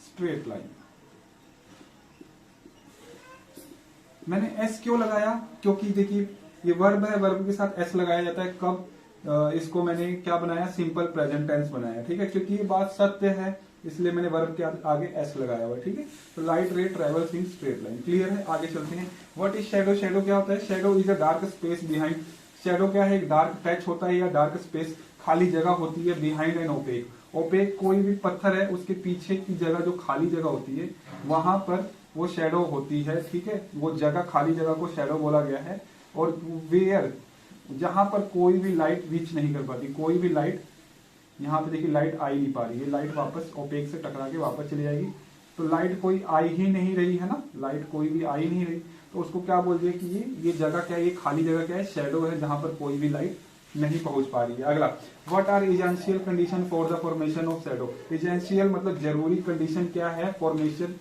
स्ट्रेट लाइन। मैंने एस क्यों लगाया? क्योंकि देखिए ये वर्ब है, वर्ब के साथ एस लगाया जाता है कब? इसको मैंने क्या बनाया? सिंपल प्रेजेंट टेंस बनाया, ठीक है, क्योंकि ये बात सत्य है इसलिए मैंने वर्ब के आगे एस लगाया हुआ, ठीक है। तो light ray travels in straight line, clear है। आगे चलते हैं। What is shadow? शेडो क्या होता है? Shadow is a dark space behind. Shadow क्या है? एक डार्क पैच होता है या डार्क स्पेस, खाली जगह होती है, बिहाइंड एन ओपेक। ओपेक कोई भी पत्थर है उसके पीछे की जगह जो खाली जगह होती है वहां पर वो शेडो होती है, ठीक है। वो जगह, खाली जगह को शेडो बोला गया है। और वेयर, जहां पर कोई भी लाइट रीच नहीं कर पाती, कोई भी लाइट, यहाँ पे देखिए लाइट आ ही नहीं पा रही है, लाइट वापस ओपेक से टकरा के वापस चली जाएगी। तो लाइट कोई आ ही नहीं रही है ना, लाइट कोई भी आ ही नहीं रही, तो उसको क्या बोल दिया कि ये जगह क्या है? ये खाली जगह क्या है? शेडो है, जहां पर कोई भी लाइट नहीं पहुंच पा रही है। अगला, what are essential condition for the formation of shadow? Essential मतलब जरूरी कंडीशन क्या है फॉर्मेशन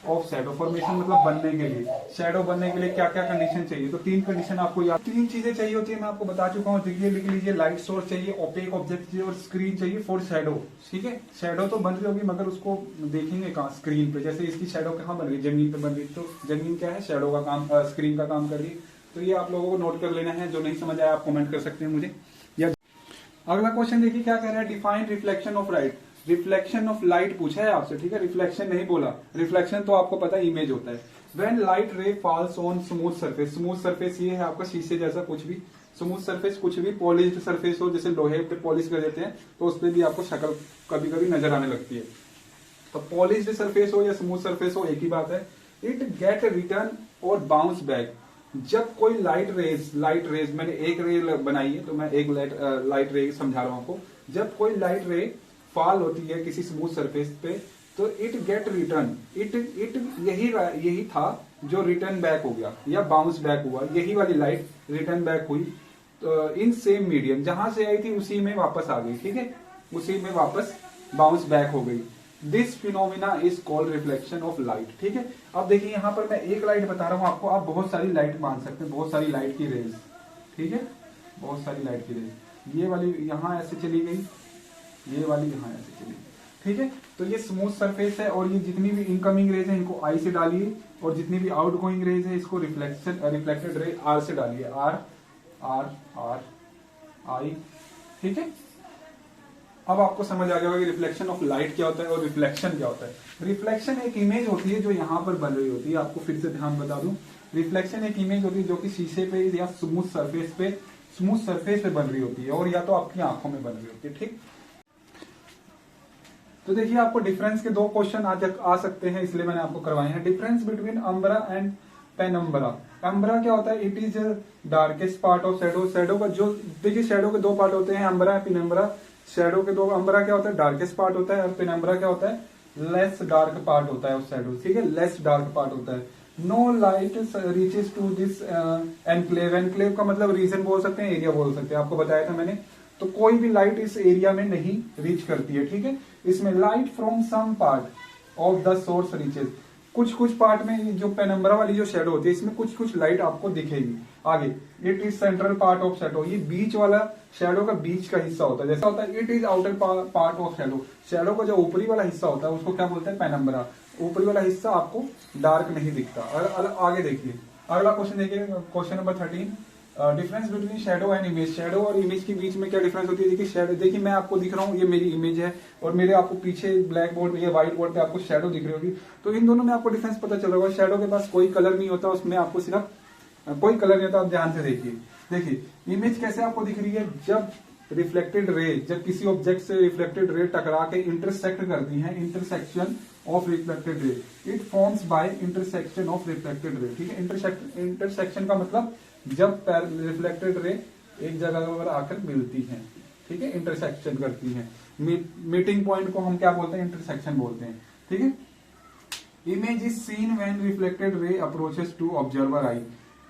ऑफ शेडो? फॉर्मेशन मतलब बनने के लिए, शेडो बनने के लिए क्या क्या कंडीशन चाहिए? तो 3 कंडीशन आपको याद, 3 चीजें चाहिए होती है, मैं आपको बता चुका हूँ। देखिए लिख लीजिए, लाइट सोर्स चाहिए, ओपेक ऑब्जेक्ट चाहिए और स्क्रीन चाहिए फॉर शेडो, ठीक है। शेडो तो बन रही होगी मगर उसको देखेंगे कहाँ? स्क्रीन पे। जैसे इसकी शेडो कहाँ बन रही? जमीन पे बन रही, तो जमीन क्या है? शेडो का काम, स्क्रीन का काम कर रही। तो ये आप लोगों को नोट कर लेना है। जो नहीं समझ आया आप कमेंट कर सकते हैं मुझे। या अगला क्वेश्चन देखिए क्या कह रहा है? Define reflection of light. Reflection of light पूछा है आपसे, ठीक है, रिफ्लेक्शन नहीं बोला। रिफ्लेक्शन तो आपको पता है इमेज होता है। व्हेन लाइट रे falls on smooth surface. Smooth surface ये है आपका शीशे जैसा कुछ भी, स्मूथ सरफेस कुछ भी, पॉलिश्ड सरफेस हो, जैसे लोहे पे पॉलिश कर देते हैं तो उस पर भी आपको शक्ल कभी कभी नजर आने लगती है। तो पॉलिश्ड सरफेस हो या स्मूथ सरफेस हो एक ही बात है। इट गेट रिटर्न और बाउंस बैक। जब कोई लाइट रेज मैंने एक रे बनाई है तो मैं एक लाइट रे समझा रहा हूं आपको। जब कोई लाइट रे फॉल होती है किसी स्मूथ सरफेस पे तो इट गेट रिटर्न, इट यही था जो रिटर्न बैक हो गया या बाउंस बैक हुआ, यही वाली लाइट रिटर्न बैक हुई तो इन सेम मीडियम, जहां से आई थी उसी में वापस आ गई, ठीक है, उसी में वापस बाउंस बैक हो गई। This phenomena is called reflection of light, ठीक है। अब देखिए यहाँ पर मैं एक लाइट बता रहा हूँ आपको, आप बहुत सारी लाइट मान सकते हैं, बहुत सारी लाइट की रेज, ठीक है, बहुत सारी लाइट की रेज। ये वाली यहाँ ऐसे चली गई, ये वाली यहाँ ऐसे चली गई, ठीक है। तो ये स्मूथ सरफेस है और ये जितनी भी इनकमिंग रेज है इनको आई से डालिए और जितनी भी आउटगोइंग रेज है इसको रिफ्लेक्टेड रे आर से डालिए, आर आर आर आई, ठीक है। अब आपको समझ आ गया होगा कि रिफ्लेक्शन ऑफ लाइट क्या होता है और रिफ्लेक्शन क्या होता है। रिफ्लेक्शन एक इमेज होती है जो यहाँ पर बन रही होती है, आपको फिर से ध्यान बता दूं, रिफ्लेक्शन एक इमेज होती है जो कि शीशे पे या स्मूथ सरफेस पे बन रही होती है और या तो आपकी आंखों में बन रही होती है, ठीक। तो देखिए आपको डिफरेंस के 2 क्वेश्चन आ सकते हैं, इसलिए मैंने आपको करवाए हैं। Difference between umbra and penumbra. Umbra क्या होता है? It is darkest part of shadow. Shadow का जो, देखिए शैडो के 2 पार्ट होते हैं, अम्ब्रा एंड पेनम्ब्रा। शैडो के 2, अम्ब्रा क्या होता है? डार्केस्ट पार्ट होता है, और पेनम्ब्रा क्या होता है? लेस डार्क पार्ट होता है उस शैडो, ठीक है, लेस डार्क पार्ट होता है। No light reaches to this enclave. Enclave का मतलब रीजन बोल सकते हैं, एरिया बोल सकते हैं, आपको बताया था मैंने। तो कोई भी लाइट इस एरिया में नहीं रीच करती है, ठीक है। इसमें light from some part of the source reaches. कुछ कुछ पार्ट में जो पेनम्ब्रा वाली जो शैडो होती है, इसमें कुछ कुछ लाइट आपको दिखेगी। आगे, it is central part of shadow. ये बीच वाला शैडो का बीच का हिस्सा होता है। जैसा होता है it is outer part of shadow. Shadow का जो ऊपरी वाला हिस्सा होता है उसको क्या बोलते हैं? पेनम्ब्रा। ऊपरी वाला हिस्सा आपको डार्क नहीं दिखता। और आगे देखिए, अगला क्वेश्चन देखिए, question number 13। Difference between shadow and image. Shadow और इमेज के बीच में क्या डिफरेंस होती है? देखिए शैडो, देखिए मैं आपको दिख रहा हूँ, ये मेरी इमेज है, और मेरे आपको पीछे ब्लैक बोर्ड या व्हाइट बोर्ड पे आपको शैडो दिख रही होगी। तो इन दोनों में आपको डिफरेंस पता चल रहा होगा। शैडो के पास कोई कलर नहीं होता, उसमें आपको सिर्फ कोई कलर नहीं होता। आप ध्यान से देखिए, देखिए इमेज कैसे आपको दिख रही है? जब रिफ्लेक्टेड रे, जब किसी ऑब्जेक्ट से रिफ्लेक्टेड रे टकरा के इंटरसेक्ट करती है, intersection of reflected ray, it forms by intersection of reflected ray, ठीक है। इंटरसेक्शन का मतलब जब रिफ्लेक्टेड रे एक जगह पर आकर मिलती है, ठीक है, इंटरसेक्शन करती है। मीटिंग पॉइंट को हम क्या बोलते हैं? इंटरसेक्शन बोलते हैं, ठीक है। Image is seen when reflected ray approaches to observer eye.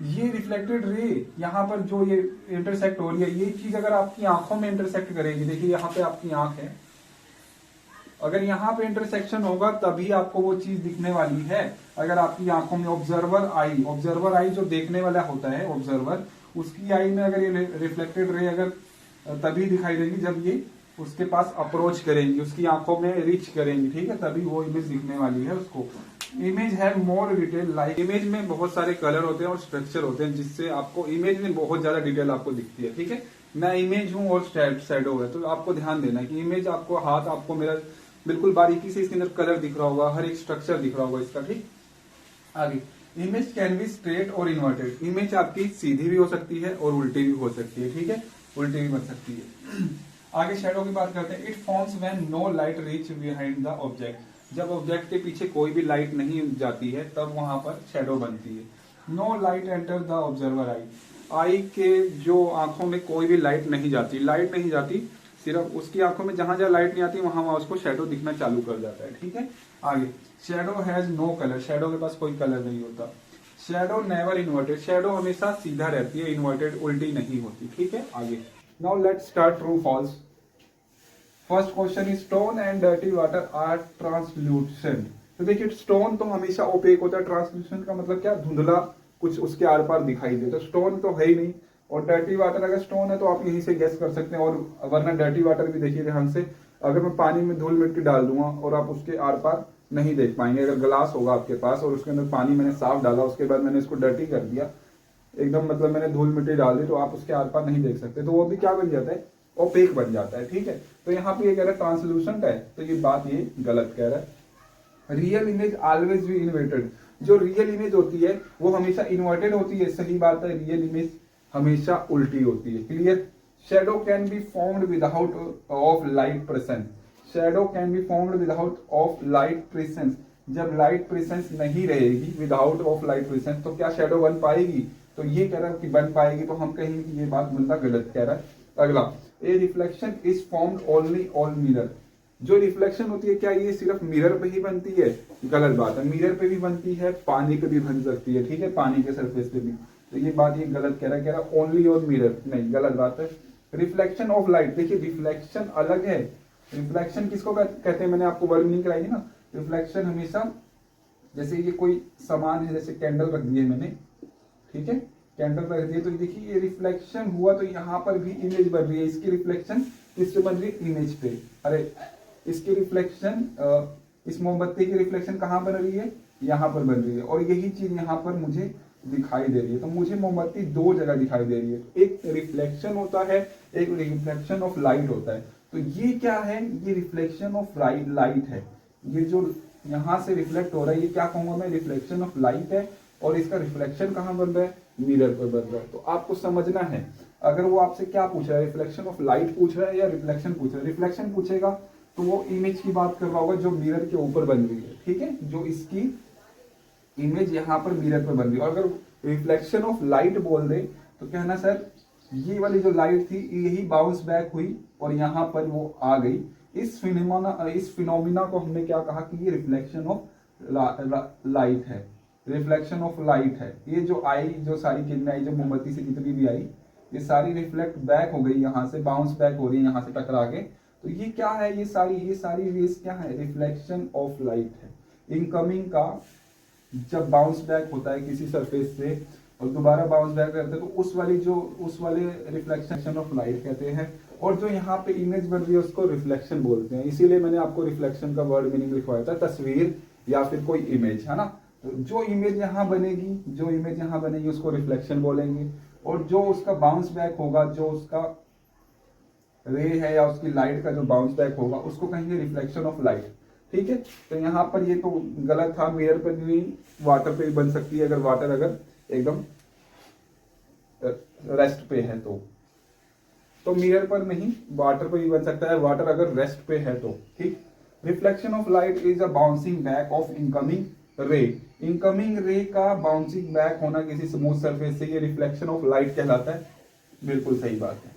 ये रिफ्लेक्टेड रे यहाँ पर जो ये इंटरसेक्ट हो रही है, ये चीज अगर आपकी आंखों में इंटरसेक्ट करेगी, देखिए यहाँ पे आपकी आंख है, अगर यहाँ पे इंटरसेक्शन होगा तभी आपको वो चीज दिखने वाली है। अगर आपकी आंखों में ऑब्जर्वर आई जो देखने वाला होता है, ऑब्जर्वर, उसकी आई में अगर ये रिफ्लेक्टेड रे अगर तभी दिखाई देगी जब ये उसके पास अप्रोच करेंगी, उसकी आंखों में रीच करेंगी, ठीक है, तभी वो इमेज दिखने वाली है उसको। इमेज है मोर डिटेल लाइक। इमेज में बहुत सारे कलर होते हैं और स्ट्रक्चर होते हैं, जिससे आपको इमेज में बहुत ज्यादा डिटेल आपको दिखती है, ठीक है। मैं इमेज हूँ और शैडो है, तो आपको ध्यान देना कि इमेज आपको, हाथ आपको मेरा बिल्कुल बारीकी से इसके अंदर कलर दिख रहा होगा, हर एक स्ट्रक्चर दिख रहा होगा इसका, ठीक। आगे, इमेज कैन बी स्ट्रेट और इन्वर्टेड। इमेज आपकी सीधी भी हो सकती है और उल्टी भी हो सकती है, ठीक है, उल्टी भी बन सकती है। आगे शैडो की बात करते हैं। It forms when no light reach behind the object. जब ऑब्जेक्ट के पीछे कोई भी लाइट नहीं जाती है तब वहां पर शैडो बनती है। No light enter the observer eye. Eye के जो आंखों में कोई भी लाइट नहीं जाती, सिर्फ उसकी आंखों में जहां जहां लाइट नहीं आती वहां उसको शैडो दिखना चालू कर जाता है, ठीक है। आगे, shadow has no colour. Shadow के पास कोई कलर नहीं होता। Shadow never inverted. शैडो हमेशा सीधा रहती है, इन्वर्टेड उल्टी नहीं होती, ठीक है। आगे, now let's start true false. First question is stone and dirty water are translucent. तो देखिए स्टोन तो हमेशा ओपेक होता है। ट्रांसल्यूसेंट का मतलब क्या? धुंधला, कुछ उसके आर पार दिखाई दे। तो स्टोन तो है ही नहीं। और डर्टी वाटर, अगर स्टोन है तो आप यहीं से गेस कर सकते हैं। और वरना डर्टी वाटर भी देखिए ध्यान से, अगर मैं पानी में धूल मिट्टी डाल दूंगा और आप उसके आर पार नहीं देख पाएंगे। अगर ग्लास होगा आपके पास और उसके अंदर पानी मैंने साफ डाला, उसके बाद मैंने इसको डर्टी कर दिया एकदम, मतलब मैंने धूल मिट्टी डाल दी, तो आप उसके आर पार नहीं देख सकते। तो वो भी क्या बन जाता है? ओपेक बन जाता है, ठीक है। तो यहाँ पे ये कह रहा है ट्रांसलूसेंट है, तो ये बात ये गलत कह रहा है। Real image always be inverted. जो रियल इमेज होती है वो हमेशा इन्वर्टेड होती है, सही बात है। रियल इमेज हमेशा उल्टी होती है, clear. Shadow can be formed without of light presence. Shadow can be formed without of light presence. जब लाइट प्रेजेंस नहीं रहेगी, विदाउट ऑफ लाइट प्रेजेंस, तो क्या शैडो बन पाएगी? तो ये कह रहा है कि बन पाएगी, तो हम कहेंगे कि ये बात बंदा गलत कह रहा है। अगला, a reflection is formed only on mirror. जो रिफ्लेक्शन होती है क्या ये सिर्फ मिरर पे ही बनती है? गलत बात है। मिरर पे भी बनती है, पानी पे भी बन सकती है, ठीक है, पानी के सरफेस पे भी। तो ये बात ये गलत कह रहा है ओनली ऑन मिरर, नहीं, गलत बात है। रिफ्लेक्शन ऑफ लाइट, देखिए रिफ्लेक्शन अलग है। रिफ्लेक्शन किसको कहते हैं? मैंने आपको वर्ड नहीं कराई ना। रिफ्लेक्शन हमेशा, जैसे ये कोई सामान है, जैसे कैंडल रख दी है मैंने, ठीक है, कैंडल रख दी है, तो देखिए ये रिफ्लेक्शन हुआ, तो यहाँ पर भी इमेज बन रही है। इसकी रिफ्लेक्शन किस पे बन रही है? इमेज पे। अरे इसकी रिफ्लेक्शन, इस मोमबत्ती की रिफ्लेक्शन कहाँ बन रही है? यहाँ पर बन रही है। और यही चीज यहाँ पर मुझे दिखाई दे रही है। तो मुझे मोमबत्ती दो जगह दिखाई दे रही है, एक रिफ्लेक्शन होता है, एक रिफ्लेक्शन ऑफ लाइट होता है। तो ये क्या है? ये रिफ्लेक्शन ऑफ लाइट है। ये जो यहाँ से रिफ्लेक्ट हो रहा है, ये क्या कहूंगा मैं? रिफ्लेक्शन ऑफ लाइट है। और इसका रिफ्लेक्शन कहाँ बन रहा है? मिरर पर बन रहा है। तो आपको समझना है, अगर वो आपसे क्या पूछ रहा है, रिफ्लेक्शन ऑफ लाइट पूछ रहा है या रिफ्लेक्शन पूछ रहा है? रिफ्लेक्शन पूछेगा तो वो इमेज की बात कर रहा होगा जो मिरर के ऊपर बन रही है, ठीक है, जो इसकी इमेज यहाँ पर मिरर पर बन रही है। और अगर रिफ्लेक्शन ऑफ लाइट बोल दे तो कहना सर ये वाली जो लाइट थी यही बाउंस बैक हुई और यहाँ पर वो आ गई। इस फिनोमिना को हमने क्या कहा कि ये रिफ्लेक्शन ऑफ लाइट है, रिफ्लेक्शन ऑफ लाइट है। ये जो आई, जो सारी किरणें आई, जो मोमबत्ती से जितनी भी आई, ये सारी रिफ्लेक्ट बैक हो गई, यहाँ से बाउंस बैक हो रही है, यहाँ से टकरा के। तो ये क्या है, ये सारी रेस क्या है, रिफ्लेक्शन ऑफ लाइट है। इनकमिंग का जब बाउंस बैक होता है किसी सरफेस से और दोबारा बाउंस बैक करते हैं तो उस वाले रिफ्लेक्शन ऑफ लाइट कहते हैं। और जो यहाँ पे इमेज बन रही है उसको रिफ्लेक्शन बोलते हैं। इसीलिए मैंने आपको रिफ्लेक्शन का वर्ड मीनिंग लिखवाया था, तस्वीर या फिर कोई इमेज, है ना। तो जो इमेज यहाँ बनेगी उसको रिफ्लेक्शन बोलेंगे। और जो उसका बाउंस बैक होगा, जो उसका रे है या उसकी लाइट का जो बाउंस बैक होगा उसको कहेंगे रिफ्लेक्शन ऑफ लाइट, ठीक है। तो यहाँ पर ये तो गलत था, मिरर पर नहीं वाटर पे भी बन सकती है, अगर वाटर अगर एकदम रेस्ट पे है तो मिरर पर नहीं, वाटर पे भी बन सकता है, वाटर अगर रेस्ट पे है तो, ठीक। Reflection of light is a bouncing back of incoming रे। इनकमिंग रे का बाउंसिंग बैक होना किसी स्मूथ सरफेस से, ये रिफ्लेक्शन ऑफ लाइट कहलाता है। बिल्कुल सही बात है।